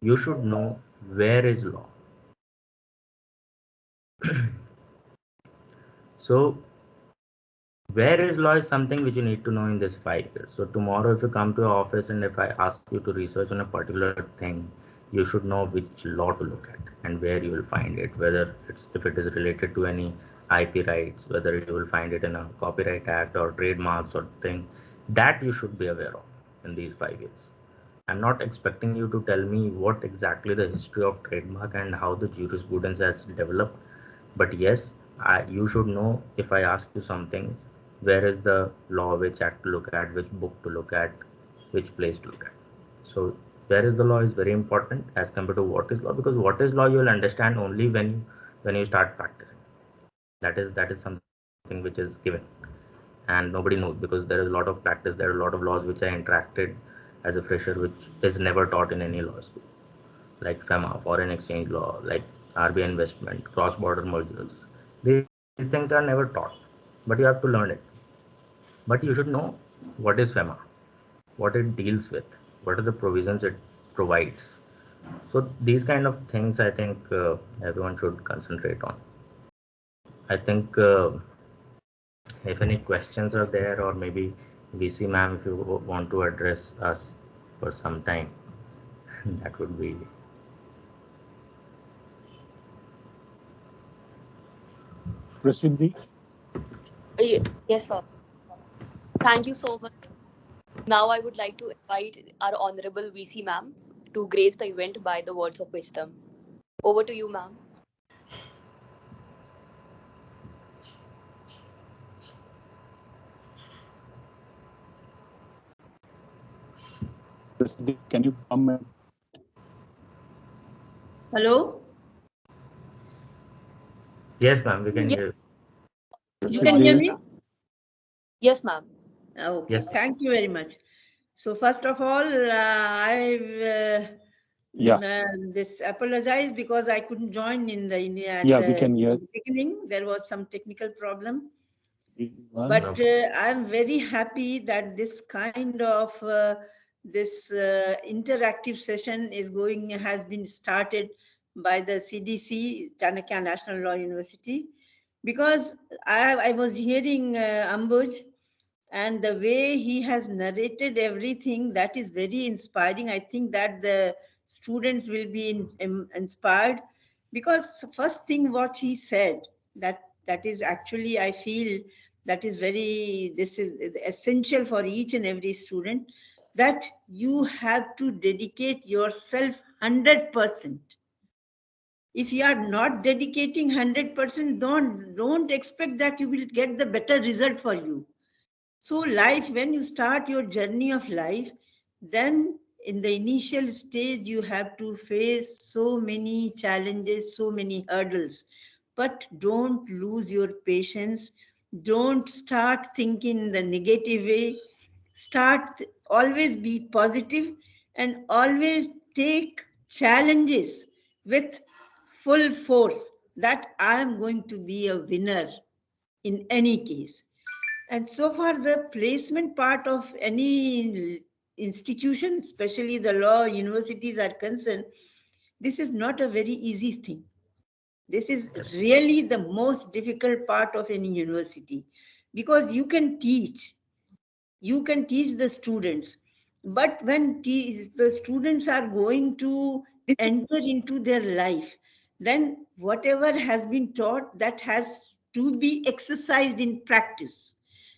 you should know where is law. So where is law is something which you need to know in this 5 years. So tomorrow, if you come to our office and if I ask you to research on a particular thing, you should know which law to look at and where you will find it. Whether it's if it is related to any IP rights, whether you will find it in a copyright act or trademarks or thing, that you should be aware of in these 5 years. I'm not expecting you to tell me what exactly the history of trademark and how the jurisprudence has developed. But yes, you should know if I ask you something, where is the law, which act to look at, which book to look at, which place to look at. So where is the law is very important as compared to what is law, because what is law you will understand only when you start practicing. That is something which is given and nobody knows, because there is a lot of practice, there are a lot of laws which I interacted as a fresher which is never taught in any law school, like FEMA, foreign exchange law, like RBI investment, cross-border mergers. These things are never taught, but you have to learn it. But you should know what is FEMA, what it deals with, what are the provisions it provides. So these kind of things I think everyone should concentrate on. I think if any questions are there, or maybe VC ma'am, if you want to address us for some time, that would be. Prasiddhi? Yes, sir. Thank you so much. Now I would like to invite our Honorable VC ma'am to grace the event by the words of wisdom. Over to you, ma'am. Prasiddhi, can you come and Hello? Yes, ma'am, we can Yes, hear. You can hear Prasiddhi? me? yes, ma'am. Okay, Yes, ma'am. thank you very much. So first of all, Yeah, this apologize because I couldn't join at yeah, we can hear. the beginning. There was some technical problem. Everyone. But I'm very happy that this kind of this interactive session has been started by the CDC, Chanakya National Law University, because I was hearing Ambuj, and the way he has narrated everything, that is very inspiring. I think that the students will be inspired, because first thing what he said, that is actually, I feel, that is very, this is essential for each and every student, that you have to dedicate yourself 100%. If you are not dedicating 100%, don't expect that you will get the better result for you. So life, when you start your journey of life, then in the initial stage, you have to face so many challenges, so many hurdles. But don't lose your patience. Don't start thinking in the negative way. Start, always be positive, and always take challenges with full force, that I am going to be a winner in any case. And so far, the placement part of any institution, especially the law universities, are concerned, this is not a very easy thing. This is really the most difficult part of any university, because you can teach the students, but when the students are going to enter into their life, then whatever has been taught, that has to be exercised in practice,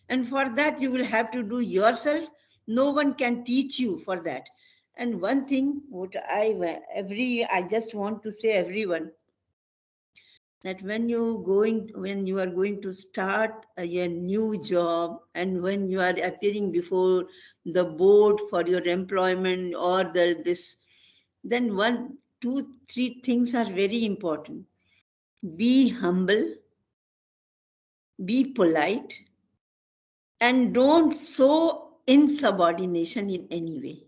and for that you will have to do yourself. No one can teach you for that. And one thing what I just want to say everyone, that when you are going to start a new job, and when you are appearing before the board for your employment or this, then one, two, three things are very important. Be humble, be polite, and don't show insubordination in any way,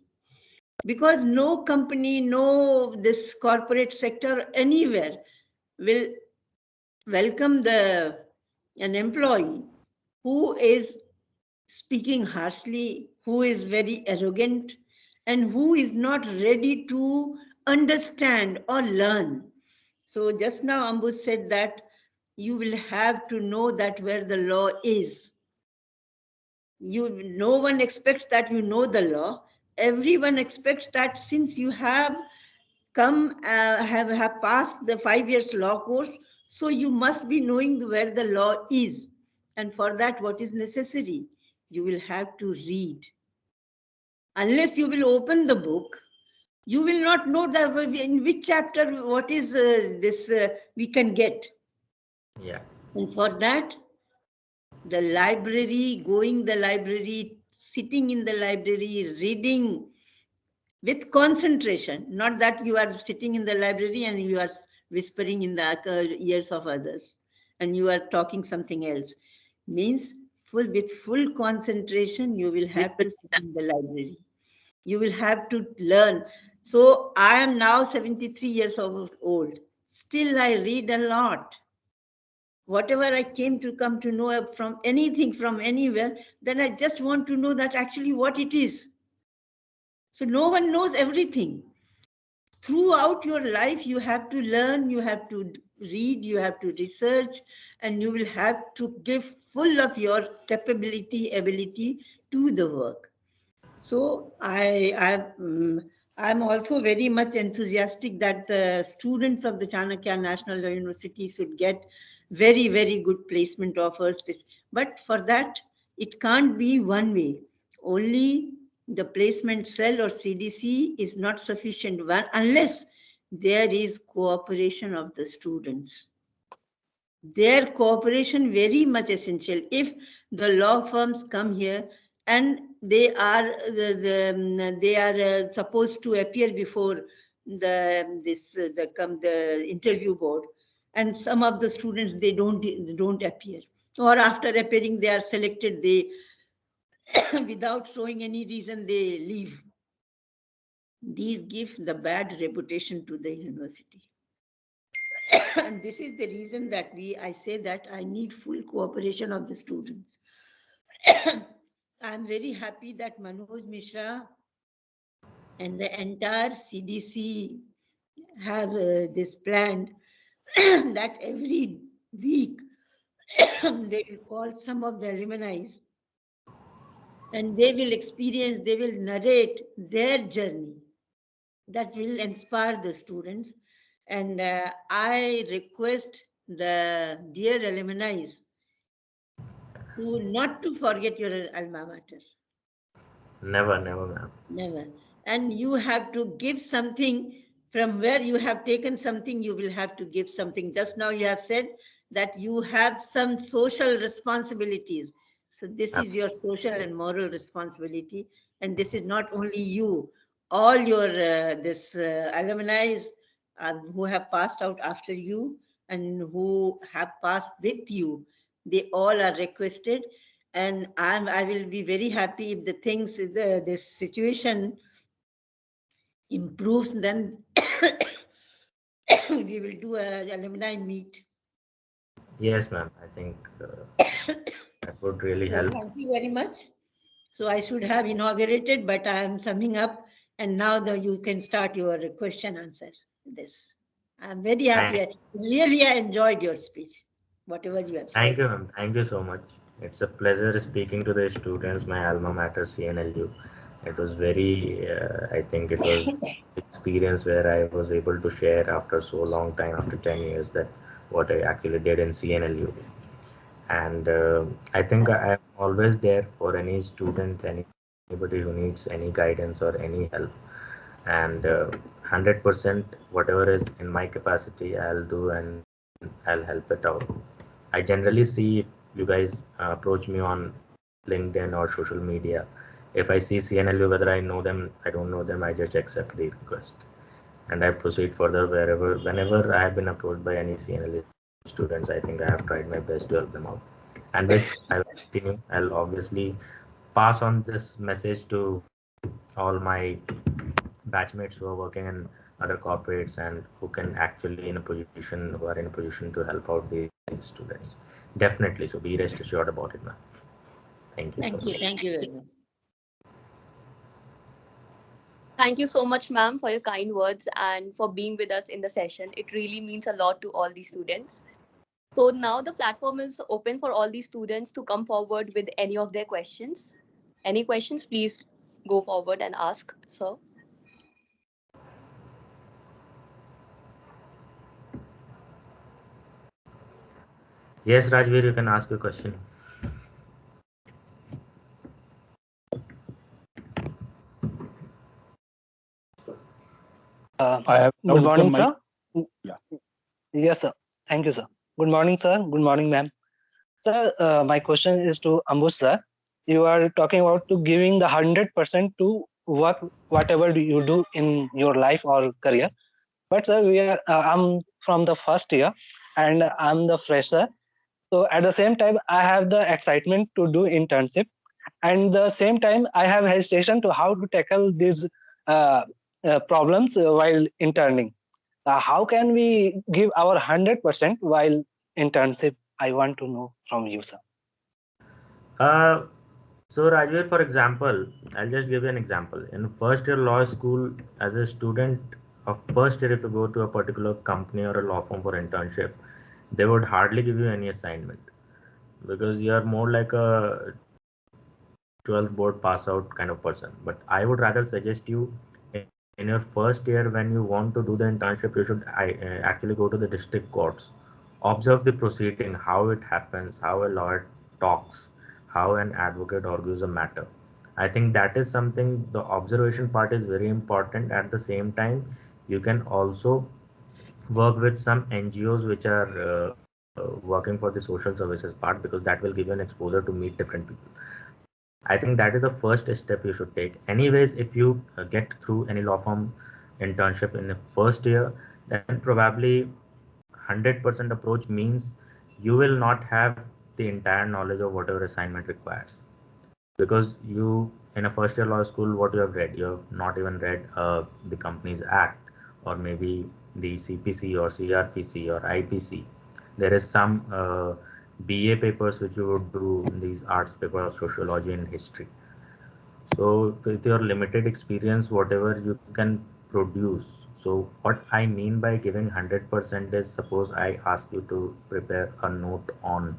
because no company, no this corporate sector anywhere will welcome an employee who is speaking harshly, who is very arrogant, and who is not ready to understand or learn. So just now Ambu said that you will have to know that where the law is. No one expects that you know the law. Everyone expects that since you have have passed the 5 years law course, so you must be knowing where the law is. And for that, what is necessary? You will have to read. Unless you will open the book, you will not know that in which chapter what is this we can get. Yeah. And for that, the library, going the library, sitting in the library, reading with concentration, not that you are sitting in the library and you are whispering in the ears of others and you are talking something else. Means with full concentration, you will have to sit in the library. You will have to learn. So I am now 73 years old. Still, I read a lot. Whatever I come to know from anything, from anywhere, then I just want to know that actually what it is. So no one knows everything. Throughout your life, you have to learn, you have to read, you have to research, and you will have to give full of your ability to the work. So I'm also very much enthusiastic that the students of the Chanakya National University should get very, very good placement offers. But for that, it can't be one way. Only the placement cell or CDC is not sufficient unless there is cooperation of the students. Their cooperation very much essential. If the law firms come here and they are supposed to appear before the interview board, and some of the students they don't appear, or after appearing they are selected, they without showing any reason they leave. These give the bad reputation to the university. And this is the reason that I say that I need full cooperation of the students. I'm very happy that Manoj Mishra and the entire CDC have this planned that every week they will call some of the alumni and they will narrate their journey that will inspire the students. And I request the dear alumni not to forget your alma mater. Never, never, ma'am. Never. And you have to give something from where you have taken something, you will have to give something. Just now you have said that you have some social responsibilities. So this is your social and moral responsibility. And this is not only you, all your alumni who have passed out after you and who have passed with you, they all are requested. And I will be very happy if the things, this situation improves, then we will do a alumni meet. Yes, ma'am. I think that would really So help. thank you very much. So I should have inaugurated, but I am summing up, and now you can start your question answer. This I'm very happy. Really, I enjoyed your speech, whatever you have said. Thank you, ma'am. Thank you so much. It's a pleasure speaking to the students, my alma mater, CNLU. It was very, I think it was experience where I was able to share after so long time, after 10 years, that what I actually did in CNLU. And I think I am always there for any student, anybody who needs any guidance or any help. And 100% whatever is in my capacity, I'll do and I'll help it out. I generally see if you guys approach me on LinkedIn or social media. If I see CNLU, whether I know them, I don't know them, I just accept the request and I proceed further whenever I have been approached by any CNLU students. I think I have tried my best to help them out, and which I will continue. I'll obviously pass on this message to all my batchmates who are working in other corporates and who can actually who are in a position to help out these students. Definitely. So be rest assured about it, ma'am. Thank you so much. Thank you very much. Thank you so much, ma'am, for your kind words and for being with us in the session. It really means a lot to all the students. So now the platform is open for all the students to come forward with any of their questions. Any questions, please go forward and ask, sir. Yes, Rajveer, you can ask your question. I have now Good morning, opened sir. Yeah. Yes, sir. Thank you, sir. Good morning, sir. Good morning, ma'am. Sir, my question is to Ambush, sir. You are talking about to giving the 100% to work, whatever you do in your life or career. But sir, I'm from the first year and I'm the fresher. So at the same time, I have the excitement to do internship, and the same time, I have hesitation to how to tackle these uh, problems while interning. How can we give our 100% while internship? I want to know from you, sir. Uh, so Rajveer, for example, I'll just give you an example. In first year law school, as a student of first year, if you go to a particular company or a law firm for internship, they would hardly give you any assignment because you are more like a 12th board pass out kind of person. But I would rather suggest you in your first year when you want to do the internship, you should actually go to the district courts, observe the proceeding, how it happens, how a lawyer talks, how an advocate argues a matter. I think that is something, the observation part is very important. At the same time, you can also work with some NGOs which are working for the social services part, because that will give you an exposure to meet different people. I think that is the first step you should take. Anyways, if you get through any law firm internship in the first year, then probably 100% approach means you will not have the entire knowledge of whatever assignment requires, because you in a first year law school, what you have read, you have not even read the companies act, or maybe the CPC or CRPC or IPC. There is some BA papers which you would do in these arts paper of sociology and history. So with your limited experience, whatever you can produce. So what I mean by giving 100% is, suppose I ask you to prepare a note on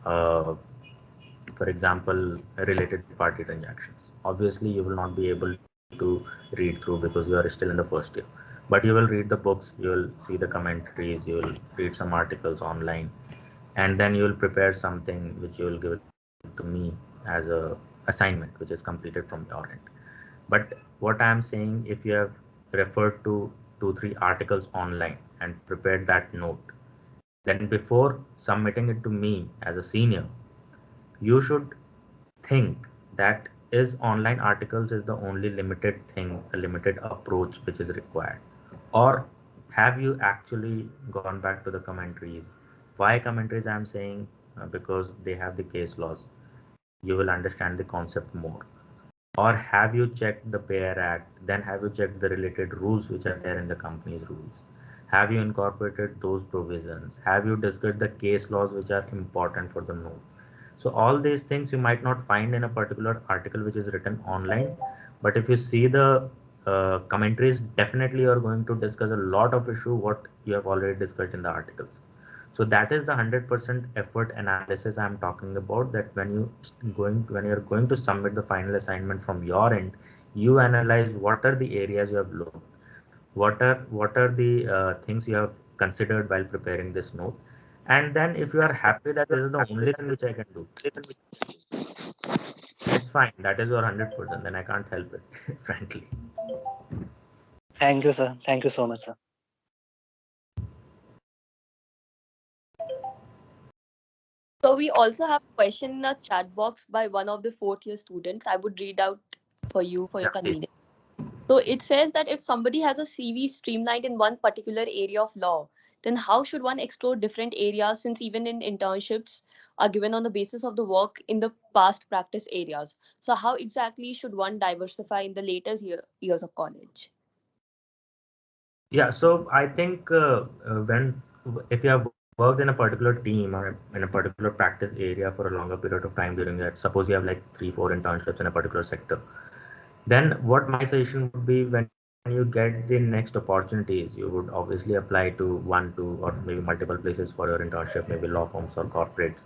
for example, related party transactions. Obviously, you will not be able to read through because you are still in the first year. But you will read the books, you will see the commentaries, you will read some articles online, and then you will prepare something which you will give it to me as a assignment, which is completed from your end. But what I am saying, if you have referred to 2 3 articles online and prepared that note, then before submitting it to me as a senior, you should think that is online articles is the only limited thing, a limited approach which is required, or have you actually gone back to the commentaries? Why commentaries I'm saying? Because they have the case laws, you will understand the concept more. Or have you checked the pair act, then have you checked the related rules which are there in the company's rules? Have you incorporated those provisions? Have you discussed the case laws which are important for the note? So all these things you might not find in a particular article which is written online, but if you see the commentaries, definitely you are going to discuss a lot of issue what you have already discussed in the articles. So that is the 100% effort analysis I'm talking about, that when you're going to submit the final assignment from your end, you analyze what are the areas you have looked, what are the things you have considered while preparing this note, and then if you are happy that this is the only thing which I can do, then it's fine. That is your 100%. Then I can't help it, frankly. Thank you, sir. Thank you so much, sir. So we also have a question in the chat box by one of the fourth year students. I would read out for you for your Yeah, please. convenience. So it says that if somebody has a CV streamlined in one particular area of law, then how should one explore different areas, since even in internships are given on the basis of the work in the past practice areas? So how exactly should one diversify in the later years of college? Yeah, so I think when if you have worked in a particular team or in a particular practice area for a longer period of time during that, suppose you have like 3-4 internships in a particular sector, then what my suggestion would be, when you get the next opportunities, you would obviously apply to 1, 2, or maybe multiple places for your internship, maybe law firms or corporates.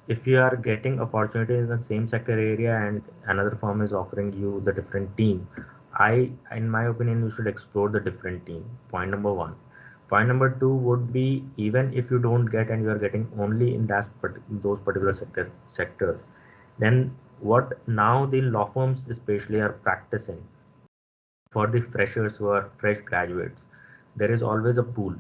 If you are getting opportunity in the same sector area and another firm is offering you the different team, in my opinion, you should explore the different team. Point number one. Point number two would be, even if you don't get and you are getting only in those particular sectors, then what now the law firms especially are practicing for the freshers who are fresh graduates, there is always a pool,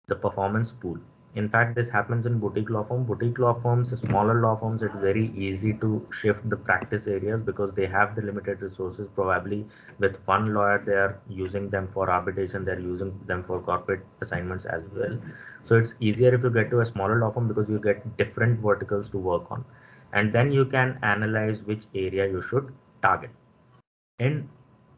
the performance pool. In fact, this happens in boutique law firm. Boutique law firms, smaller law firms, it's very easy to shift the practice areas because they have the limited resources. Probably with one lawyer, they are using them for arbitration, they're using them for corporate assignments as well. So it's easier if you get to a smaller law firm because you get different verticals to work on. And then you can analyze which area you should target. In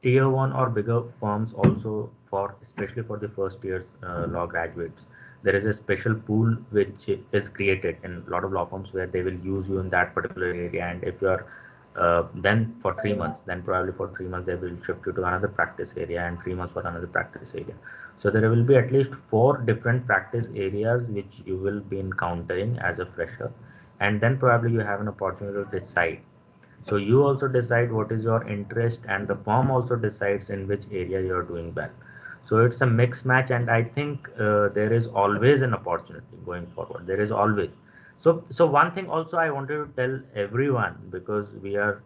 tier one or bigger firms also, for especially for the first year's law graduates, there is a special pool which is created in a lot of law firms where they will use you in that particular area, and if you are then for 3 months, then probably for 3 months they will shift you to another practice area, and 3 months for another practice area. So there will be at least 4 different practice areas which you will be encountering as a fresher, and then probably you have an opportunity to decide. So you also decide what is your interest, and the firm also decides in which area you are doing well. So it's a mix match, and I think there is always an opportunity going forward. There is always. So one thing also I wanted to tell everyone, because we are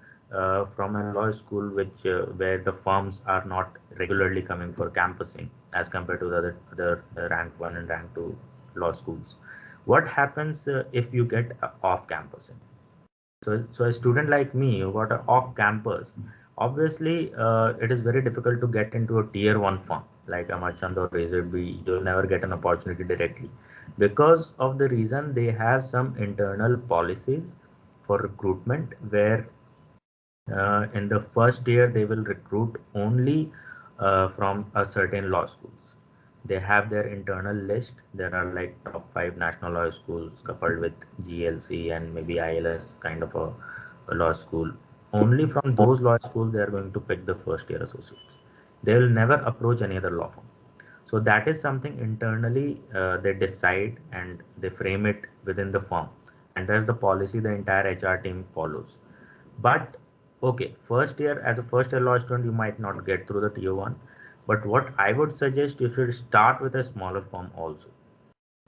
from a law school which where the firms are not regularly coming for campusing as compared to the other rank 1 and rank 2 law schools. What happens if you get off campusing? So a student like me who got off campus, obviously it is very difficult to get into a tier one firm like Amachand or Razor B. You'll never get an opportunity directly because of the reason they have some internal policies for recruitment where in the first year they will recruit only from a certain law schools. They have their internal list. There are like top 5 national law schools coupled with GLC and maybe ILS kind of a law school. Only from those law schools they are going to pick the first year associates. They will never approach any other law firm. So that is something internally they decide and they frame it within the firm, and that's the policy the entire HR team follows. But okay, first year, as a first year law student, you might not get through the tier one. But what I would suggest, you should start with a smaller firm also.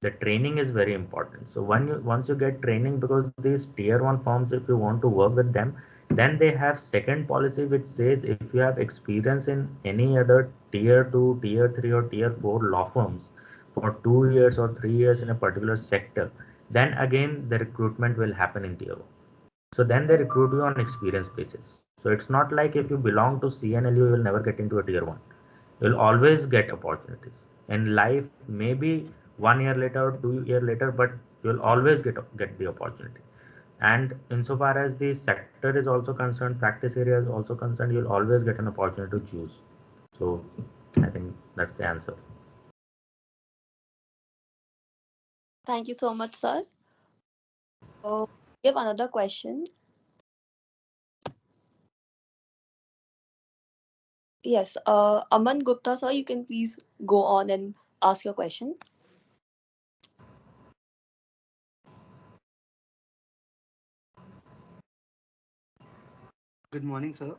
The training is very important. So once you get training, because these tier one firms, if you want to work with them, then they have second policy which says if you have experience in any other tier 2, tier 3 or tier 4 law firms for 2 years or 3 years in a particular sector, then again the recruitment will happen in tier 1. So then they recruit you on experience basis. So it's not like if you belong to CNLU, you will never get into a tier one. You'll always get opportunities in life. Maybe 1 year later or 2 year later, but you'll always get the opportunity. And insofar as the sector is also concerned, practice area is also concerned, you'll always get an opportunity to choose. So I think that's the answer. Thank you so much, sir. We have another question. Yes, Aman Gupta, sir, you can please go on and ask your question. Good morning, sir.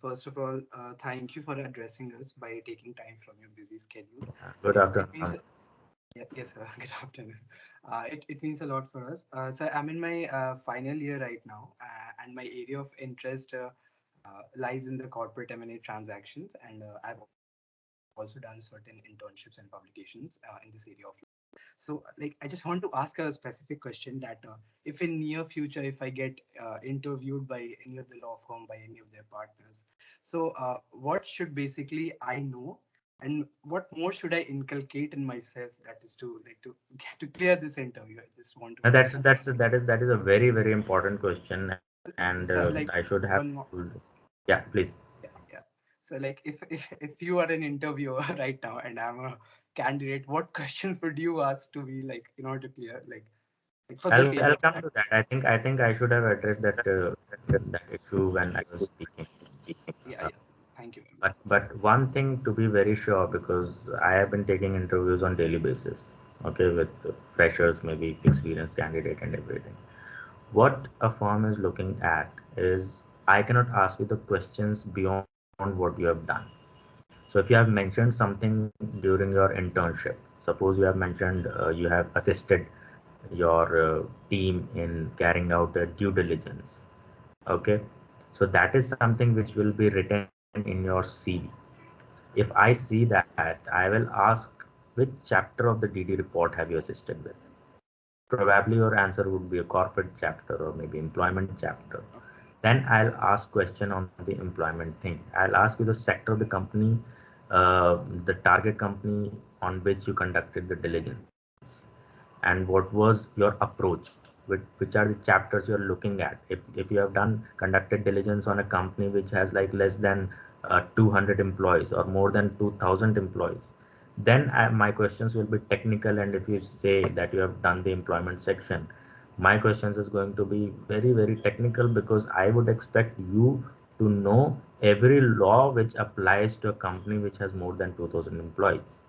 First of all, thank you for addressing us by taking time from your busy schedule. Good It afternoon. means, yes, sir. Good afternoon. It means a lot for us. So I'm in my final year right now, and my area of interest lies in the corporate M&A transactions, and I've also done certain internships and publications in this area of. So, like, I just want to ask a specific question that if in near future, if I get interviewed by any of the law firm, by any of their partners, so what should basically I know, and what more should I inculcate in myself that is to like to get to clear this interview? I just want to And ask. that is a very very important question, and I So, should like have one more. told. Yeah, please. Yeah, yeah. So, like, if you are an interviewer right now and I'm a candidate, what questions would you ask to be like in order to clear like for this I'll area? come to that. I think I should have addressed that issue when I was speaking. Yeah, Uh, yeah. Thank you very much, but sir. but one thing to be very sure, because I have been taking interviews on daily basis, okay, with freshers, maybe experienced candidate and everything. What a firm is looking at is I cannot ask you the questions beyond what you have done. So if you have mentioned something during your internship, suppose you have mentioned you have assisted your team in carrying out a due diligence, okay, so that is something which will be written in your CV. If I see that, I will ask which chapter of the DD report have you assisted with. Probably your answer would be a corporate chapter or maybe employment chapter. Then I'll ask question on the employment thing. I'll ask you the sector of the company, the target company on which you conducted the diligence, and what was your approach. Which are the chapters you're looking at. If you have done conducted diligence on a company which has like less than 200 employees or more than 2000 employees, then my questions will be technical. And if you say that you have done the employment section, my questions is going to be very very technical, because I would expect you to know every law which applies to a company which has more than 2000 employees,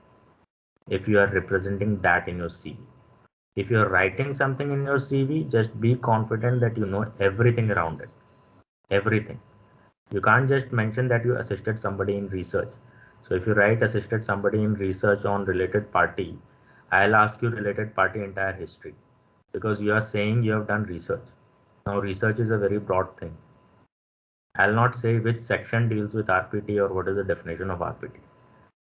if you are representing that in your CV. If you're writing something in your CV, just be confident that you know everything around it. Everything. You can't just mention that you assisted somebody in research. So if you write assisted somebody in research on related party, I'll ask you related party entire history, because you are saying you have done research. Now research is a very broad thing. I'll not say which section deals with RPT or what is the definition of RPT.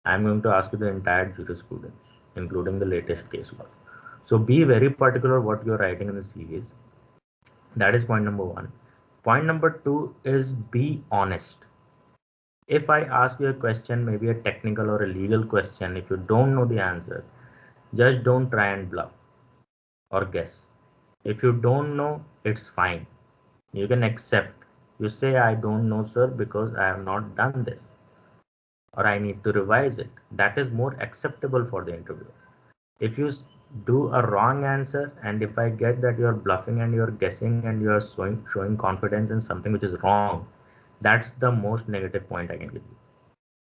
I'm going to ask you the entire jurisprudence, including the latest case law. So be very particular what you're writing in the series. That is point number one. Point number two is be honest. If I ask you a question, maybe a technical or a legal question, if you don't know the answer, just don't try and bluff or guess. If you don't know, it's fine. You can accept. You say, I don't know, sir, because I have not done this, or I need to revise it. That is more acceptable for the interviewer. If you do a wrong answer, and if I get that you're bluffing and you're guessing and you're showing confidence in something which is wrong, that's the most negative point I can give you.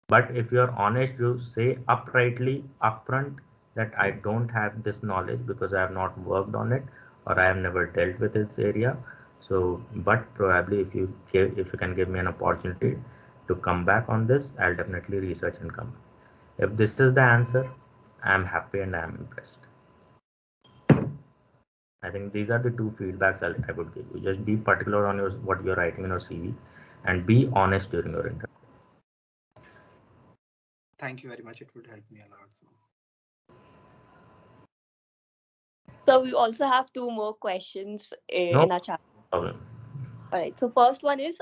But if you're honest, you say uprightly upfront that I don't have this knowledge because I have not worked on it, or I have never dealt with this area. So but probably if you can give me an opportunity to come back on this, I'll definitely research and come. If this is the answer, I'm happy and I'm impressed. I think these are the two feedbacks I would give you. Just be particular on what you're writing in your CV, and be honest during your interview. Thank you very much. It would help me a lot. So. So we also have two more questions No in our chat. problem. All right. So first one is,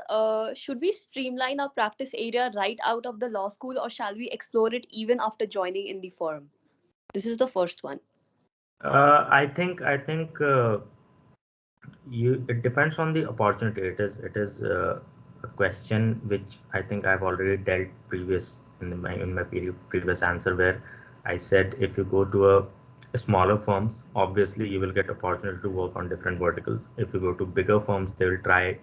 should we streamline our practice area right out of the law school, or shall we explore it even after joining in the firm? This is the first one. I think you it depends on the opportunity. It is a question which I think I've already dealt previous in my previous answer, where I said if you go to a smaller firms, obviously you will get opportunity to work on different verticals. If you go to bigger firms, they will try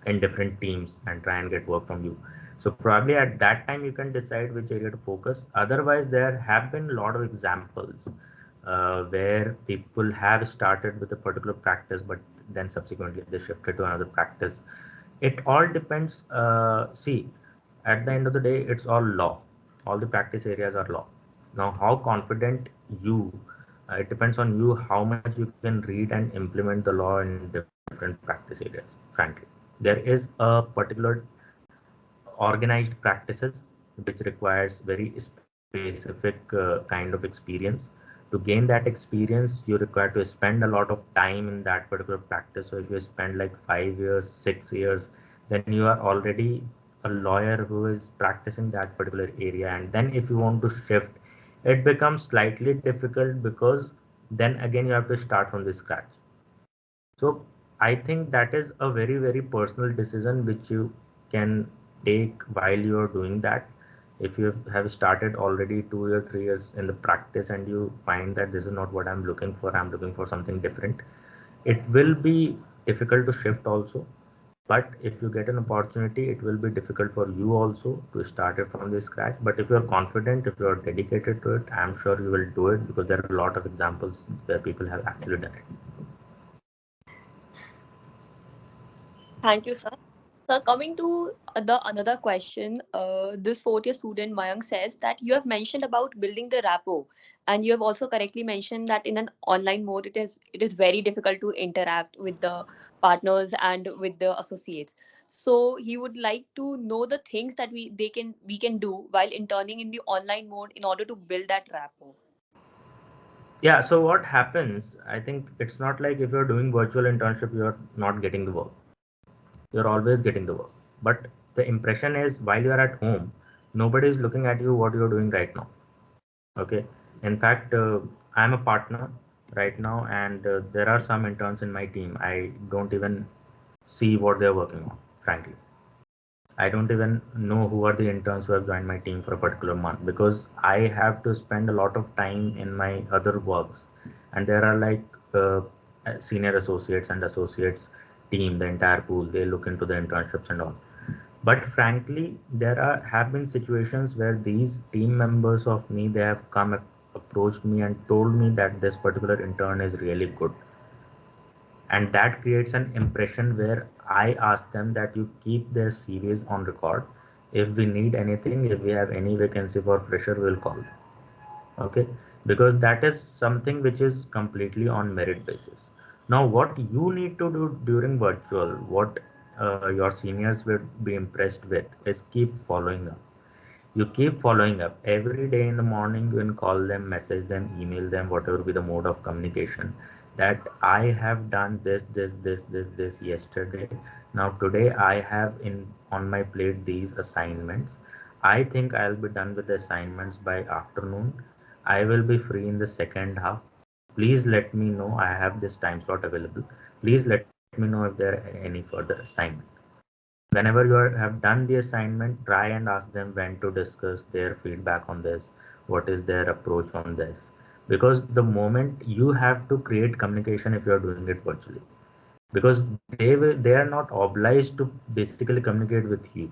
in different teams and try and get work from you. So probably at that time you can decide which area to focus. Otherwise, there have been a lot of examples where people have started with a particular practice, but then subsequently they shifted to another practice. It all depends. See, at the end of the day, it's all law. All the practice areas are law. Now, how confident you, it depends on you how much you can read and implement the law in different practice areas, frankly. There is a particular organized practices which requires very specific kind of experience. To gain that experience, you require to spend a lot of time in that particular practice. So if you spend like 5 years, 6 years, then you are already a lawyer who is practicing that particular area. And then if you want to shift, it becomes slightly difficult because then again you have to start from the scratch. So I think that is a very, very personal decision which you can take while you are doing that. If you have started already 2 years, 3 years in the practice and you find that this is not what I'm looking for something different, it will be difficult to shift also. But if you get an opportunity, it will be difficult for you also to start it from the scratch. But if you're confident, if you're dedicated to it, I'm sure you will do it because there are a lot of examples where people have actually done it. Thank you, sir. So coming to the another question, this fourth year student Mayank says that you have mentioned about building the rapport, and you have also correctly mentioned that in an online mode it is very difficult to interact with the partners and with the associates. So he would like to know the things that we can do while interning in the online mode in order to build that rapport. Yeah, so what happens, I think it's not like if you're doing virtual internship, you're not getting the work. You're always getting the work. But the impression is while you're at home, nobody is looking at you what you're doing right now. Okay. In fact, I'm a partner right now, and there are some interns in my team. I don't even see what they're working on, frankly. I don't even know who are the interns who have joined my team for a particular month because I have to spend a lot of time in my other works. And there are like senior associates and associates team, the entire pool, they look into the internships and all. But frankly, there are have been situations where these team members of me, they have come approached me and told me that this particular intern is really good, and that creates an impression where I ask them that you keep their CVs on record. If we need anything, if we have any vacancy for fresher, we'll call them. Okay, because that is something which is completely on merit basis. Now, what you need to do during virtual, what your seniors will be impressed with, is keep following up. You keep following up every day in the morning. You can call them, message them, email them, whatever be the mode of communication, that I have done this yesterday. Now today I have in on my plate these assignments. I think I'll be done with the assignments by afternoon. I will be free in the second half. Please let me know. I have this time slot available. Please let me know if there are any further assignment. Whenever you have done the assignment, try and ask them when to discuss their feedback on this, what is their approach on this, because the moment you have to create communication if you are doing it virtually, because they are not obliged to basically communicate with you.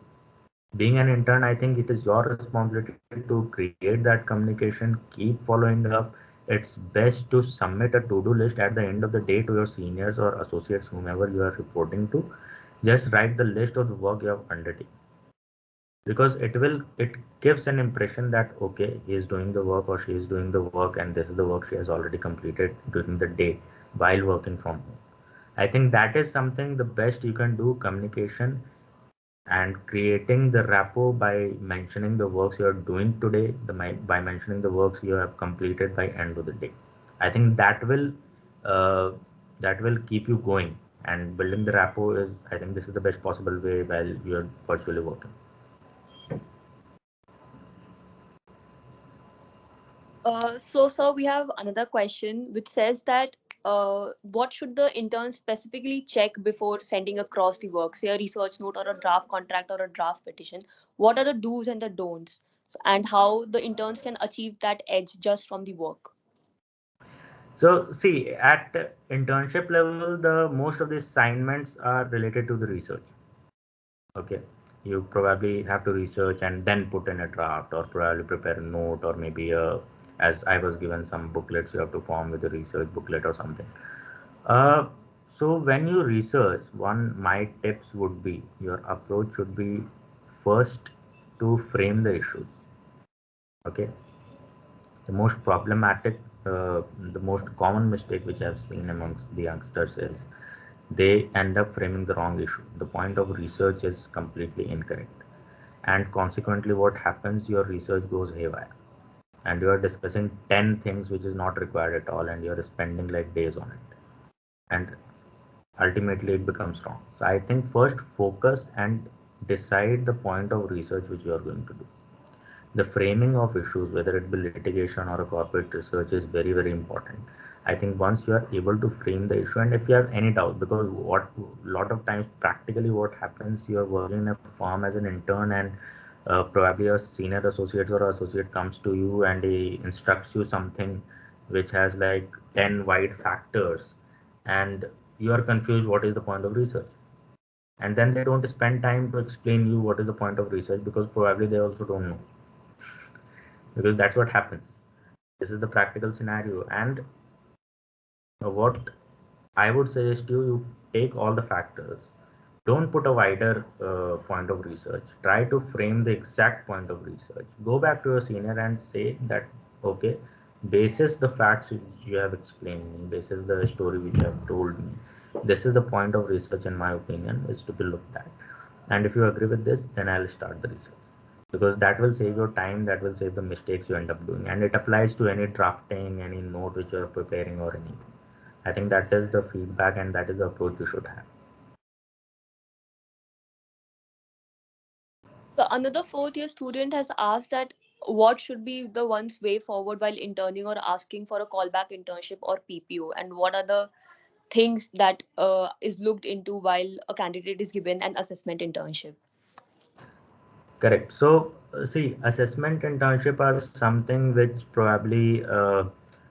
Being an intern, I think it is your responsibility to create that communication, keep following up. It's best to submit a to-do list at the end of the day to your seniors or associates, whomever you are reporting to. Just write the list of the work you have undertaken, because it gives an impression that okay, he is doing the work or she is doing the work, and this is the work she has already completed during the day while working from home. I think that is something the best you can do, communication and creating the rapport by mentioning the works you are doing today, by mentioning the works you have completed by end of the day. I think uh, that will keep you going, and building the rapport is, I think this is the best possible way while you're virtually working. So, sir, we have another question which says that what should the intern specifically check before sending across the work, say a research note or a draft contract or a draft petition? What are the do's and the don'ts, and how the interns can achieve that edge just from the work? So see, at internship level, the most of the assignments are related to the research. Okay. you probably have to research and then put in a draft, or probably prepare a note, or maybe as I was given some booklets you have to form with a research booklet or something. Uh, so when you research, one my tips would be your approach should be first to frame the issues. Okay, the most problematic, the most common mistake which I've seen amongst the youngsters is they end up framing the wrong issue. The point of research is completely incorrect, and consequently, what happens? Your research goes haywire, and you are discussing 10 things which is not required at all, and you're spending like days on it, and ultimately it becomes wrong. So I think first focus and decide the point of research which you are going to do. The framing of issues, whether it be litigation or a corporate research, is very, very important. I think once you are able to frame the issue, and if you have any doubt, because what lot of times practically what happens, you are working in a firm as an intern, and probably a senior associate or associate comes to you and he instructs you something which has like 10 wide factors, and you are confused what is the point of research, and then they don't spend time to explain you what is the point of research, because probably they also don't know, because that's what happens. This is the practical scenario. And what I would suggest you take all the factors. Don't put a wider point of research. Try to frame the exact point of research. Go back to your senior and say that, okay, basis the facts which you have explained me, basis the story which you have told me, this is the point of research in my opinion is to be looked at. And if you agree with this, then I'll start the research, because that will save your time, that will save the mistakes you end up doing, and it applies to any drafting, any note which you are preparing or anything. I think that is the feedback and that is the approach you should have. So another fourth year student has asked that what should be the one's way forward while interning or asking for a callback internship or PPO, and what are the things that is looked into while a candidate is given an assessment internship. Correct. So, see, assessment internship are something which probably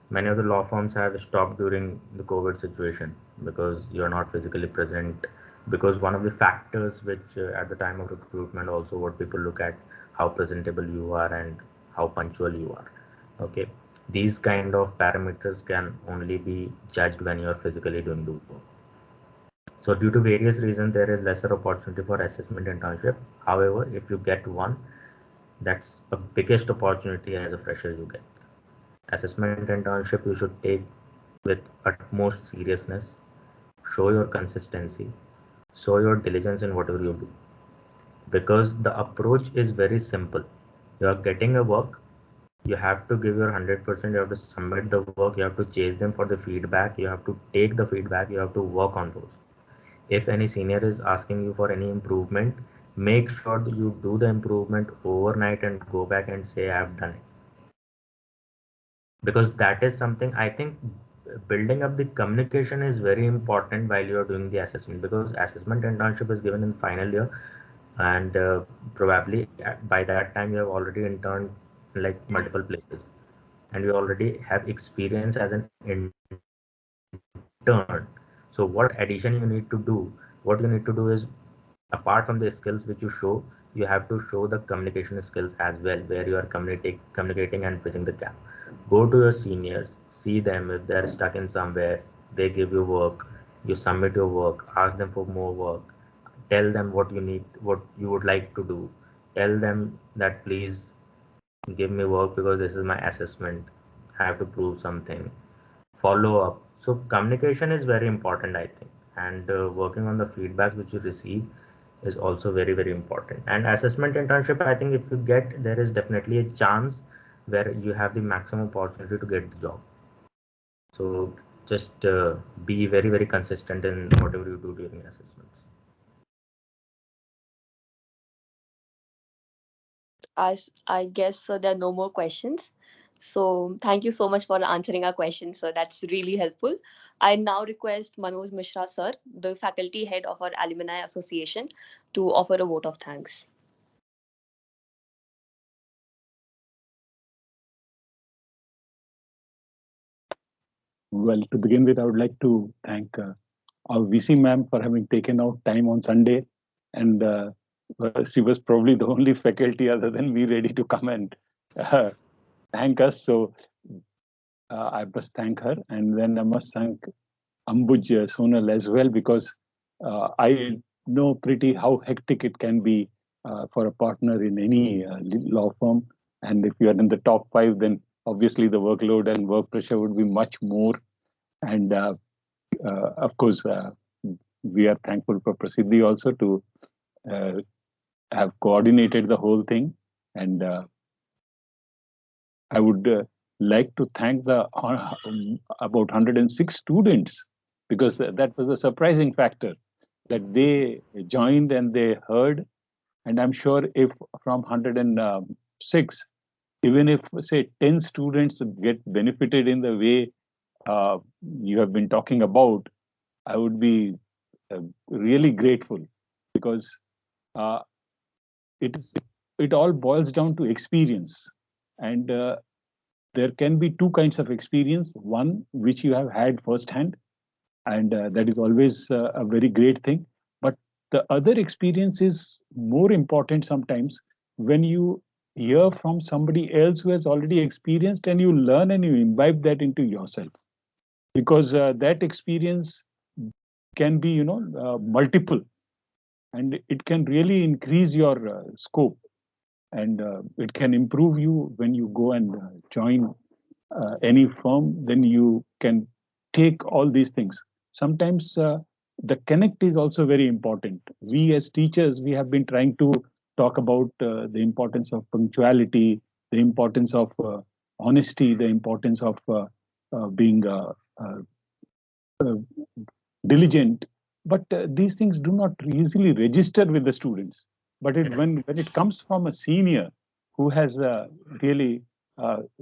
many of the law firms have stopped during the COVID situation, because you're not physically present. Because one of the factors which at the time of recruitment also what people look at, how presentable you are and how punctual you are. Okay. These kind of parameters can only be judged when you are physically doing the work. So due to various reasons, there is lesser opportunity for assessment internship. However, if you get one, that's the biggest opportunity as a fresher you get. Assessment internship you should take with utmost seriousness, show your consistency, show your diligence in whatever you do. Because the approach is very simple. You are getting a work, you have to give your 100%, you have to submit the work, you have to chase them for the feedback, you have to take the feedback, you have to work on those. If any senior is asking you for any improvement, make sure that you do the improvement overnight and go back and say I have done it, because that is something I think building up the communication is very important while you are doing the assessment, because assessment internship is given in final year, and probably by that time you have already interned like multiple places, and you already have experience as an intern. So what addition you need to do, what you need to do is, apart from the skills which you show, you have to show the communication skills as well, where you are communicating and bridging the gap. Go to your seniors, see them if they are stuck in somewhere, they give you work, you submit your work, ask them for more work, tell them what you need, what you would like to do, tell them that please give me work because this is my assessment, I have to prove something, follow up. So communication is very important, I think, and working on the feedback which you receive is also very, very important. And assessment internship, I think if you get, there is definitely a chance where you have the maximum opportunity to get the job. So just be very, very consistent in whatever you do during assessments. I guess so. There are no more questions. So thank you so much for answering our questions, sir. That's really helpful. I now request Manoj Mishra, sir, the faculty head of our Alumni Association, to offer a vote of thanks. Well, to begin with, I would like to thank our VC ma'am for having taken out time on Sunday and she was probably the only faculty other than me ready to come and uh, thank us. So I must thank her, and then I must thank Ambuj Sonal as well, because I know pretty how hectic it can be for a partner in any law firm. And if you are in the top five, then obviously the workload and work pressure would be much more. And of course, we are thankful for Prasiddhi also to uh, have coordinated the whole thing. And I would like to thank the about 106 students, because that was a surprising factor that they joined and they heard. And I'm sure if from 106, even if say 10 students get benefited in the way you have been talking about, I would be really grateful, because uh, it is it all boils down to experience. And there can be two kinds of experience: one which you have had firsthand, and that is always a very great thing. But the other experience is more important sometimes, when you hear from somebody else who has already experienced, and you learn and you imbibe that into yourself, because that experience can be, multiple, and it can really increase your scope, and it can improve you when you go and join any firm. Then you can take all these things. Sometimes the connect is also very important. We as teachers, we have been trying to talk about the importance of punctuality, the importance of honesty, the importance of being uh, uh, diligent. But these things do not easily register with the students. But when it comes from a senior who has really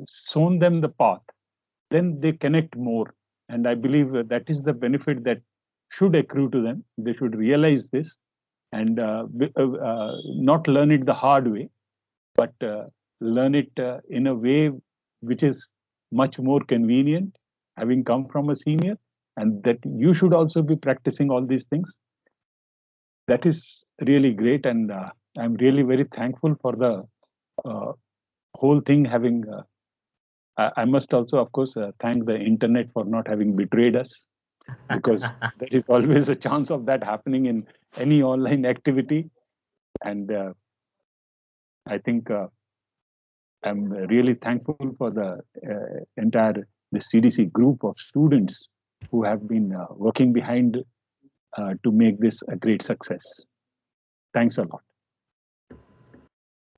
shown them the path, then they connect more. And I believe that is the benefit that should accrue to them. They should realize this, and not learn it the hard way, but learn it in a way which is much more convenient, having come from a senior, and that you should also be practicing all these things. That is really great, and I'm really very thankful for the uh, whole thing having. I must also, of course, thank the internet for not having betrayed us, because there is always a chance of that happening in any online activity. And I think I'm really thankful for the entire the CDC group of students who have been working behind to make this a great success. Thanks a lot.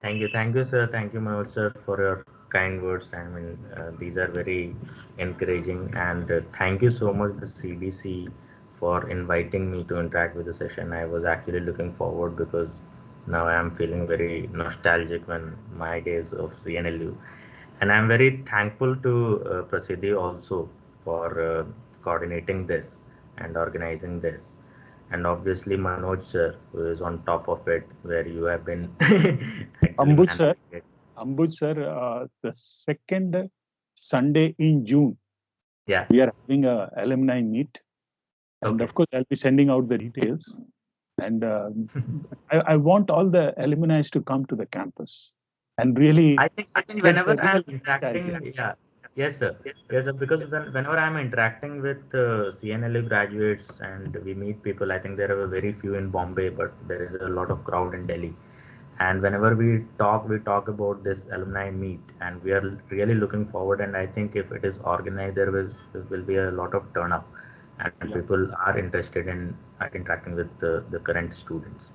Thank you, sir. Thank you, Manoj sir, for your kind words. I mean, these are very encouraging, and thank you so much, the CDC, for inviting me to interact with the session. I was actually looking forward, because now I am feeling very nostalgic when my days of CNLU, and I'm very thankful to Prasiddhi also for coordinating this and organizing this, and obviously Manoj sir, who is on top of it, where you have been actually Ambuj sir, managing it. the second Sunday in June, Yeah. we are having a alumni meet, and Okay. of course, I'll be sending out the details. And I want all the alumni to come to the campus and really I think get whenever the I'm real nostalgia. interacting, yeah, yes, sir, yes, sir, because whenever I'm interacting with CNLA graduates and we meet people, I think there are very few in Bombay, but there is a lot of crowd in Delhi. And whenever we talk about this alumni meet, and we are really looking forward. And I think if it is organized, there will be a lot of turn up, and Yeah, people are interested in interacting with the current students.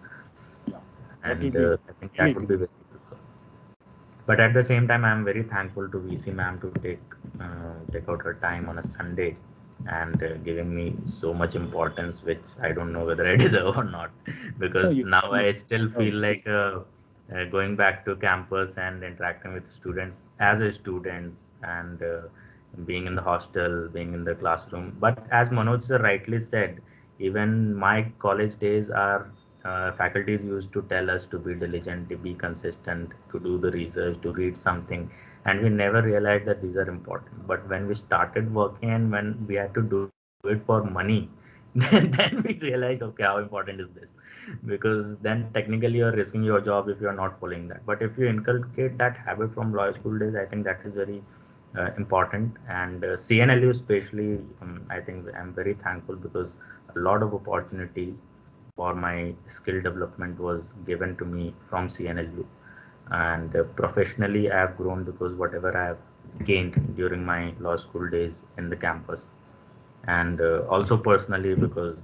yeah, that will And be I think really that would be great. very useful. But at the same time, I'm very thankful to VC ma'am to take out her time on a Sunday and giving me so much importance, which I don't know whether I deserve or not, No, because you, now you I still deserve feel this. like going back to campus and interacting with students as a student, and being in the hostel, being in the classroom. But as Manoj sir rightly said, even my college days are faculties used to tell us to be diligent, to be consistent, to do the research, to read something, and we never realized that these are important. But when we started working and when we had to do it for money, we then we realized, okay, how important is this? Because then technically you're risking your job if you're not following that. But if you inculcate that habit from law school days, I think that is very important. And CNLU especially, I think I'm very thankful because a lot of opportunities for my skill development was given to me from CNLU. And professionally, I have grown because whatever I have gained during my law school days in the campus, and also personally because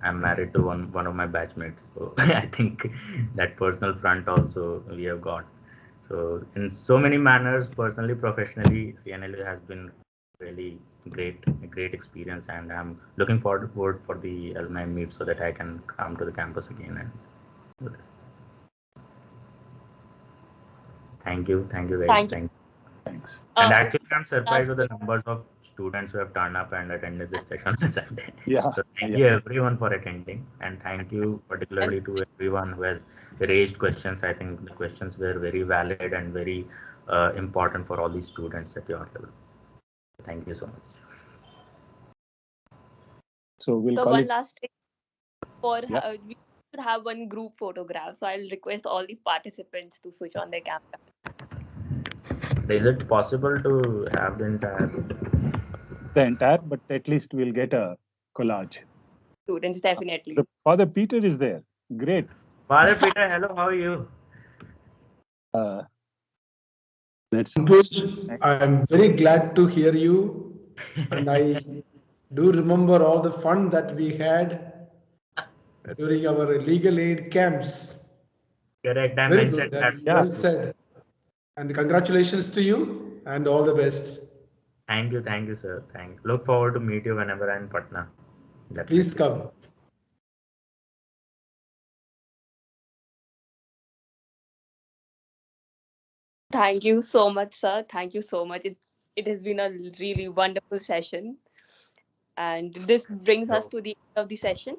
I'm married to one of my batchmates. So I think that personal front also we have got. So in so many manners, personally, professionally, CNLU has been really a great experience, and I'm looking forward for the alumni meet so that I can come to the campus again and do this. Thank you guys, Thank you. thank. Thanks. And Uh, actually, I'm surprised last with the numbers of students who have turned up and attended this session on Sunday. Yeah. So thank Yeah. you everyone for attending, and thank you and particularly to everyone who has raised questions. I think the questions were very valid and very important for all these students at your level. Thank you so much. So we'll so call one it. last thing Yeah. we should have one group photograph. So I'll request all the participants to switch on their camera. Is it possible to have the entire The entire, but at least we'll get a collage. Students, definitely. The Father Peter is there. Great. Father Peter? Hello, how are you? Uh, that's Pankaj, I am very glad to hear you, and I do remember all the fun that we had during our legal aid camps. Correct. I Very good, mentioned that. and yeah. well said. And congratulations to you, and all the best. Thank you, sir. Look forward to meet you whenever I'm in Patna. Please Definitely. come. Thank you so much, sir. Thank you so much. It has been a really wonderful session, and this brings us So, to the end of the session.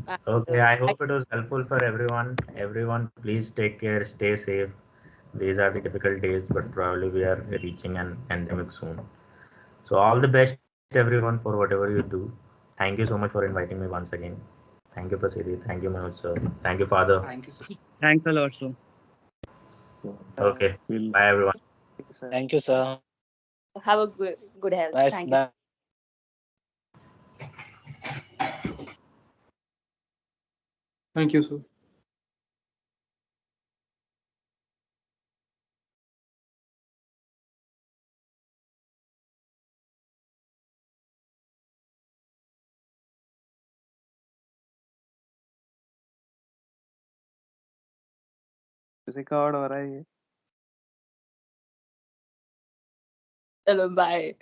And, okay, I I, hope it was helpful for everyone. Everyone, please take care, stay safe. These are the difficult days, but probably we are reaching an endemic soon. So, all the best, everyone, for whatever you do. Thank you so much for inviting me once again. Thank you, Prasidi. Thank you, Manoj sir. Thank you, Father. Thank you so Thanks a lot, sir. So Okay, we'll. bye, everyone. Thank you, sir. have a good health. Nice. Thank you. Bye. Thank you, sir. Hello, bye.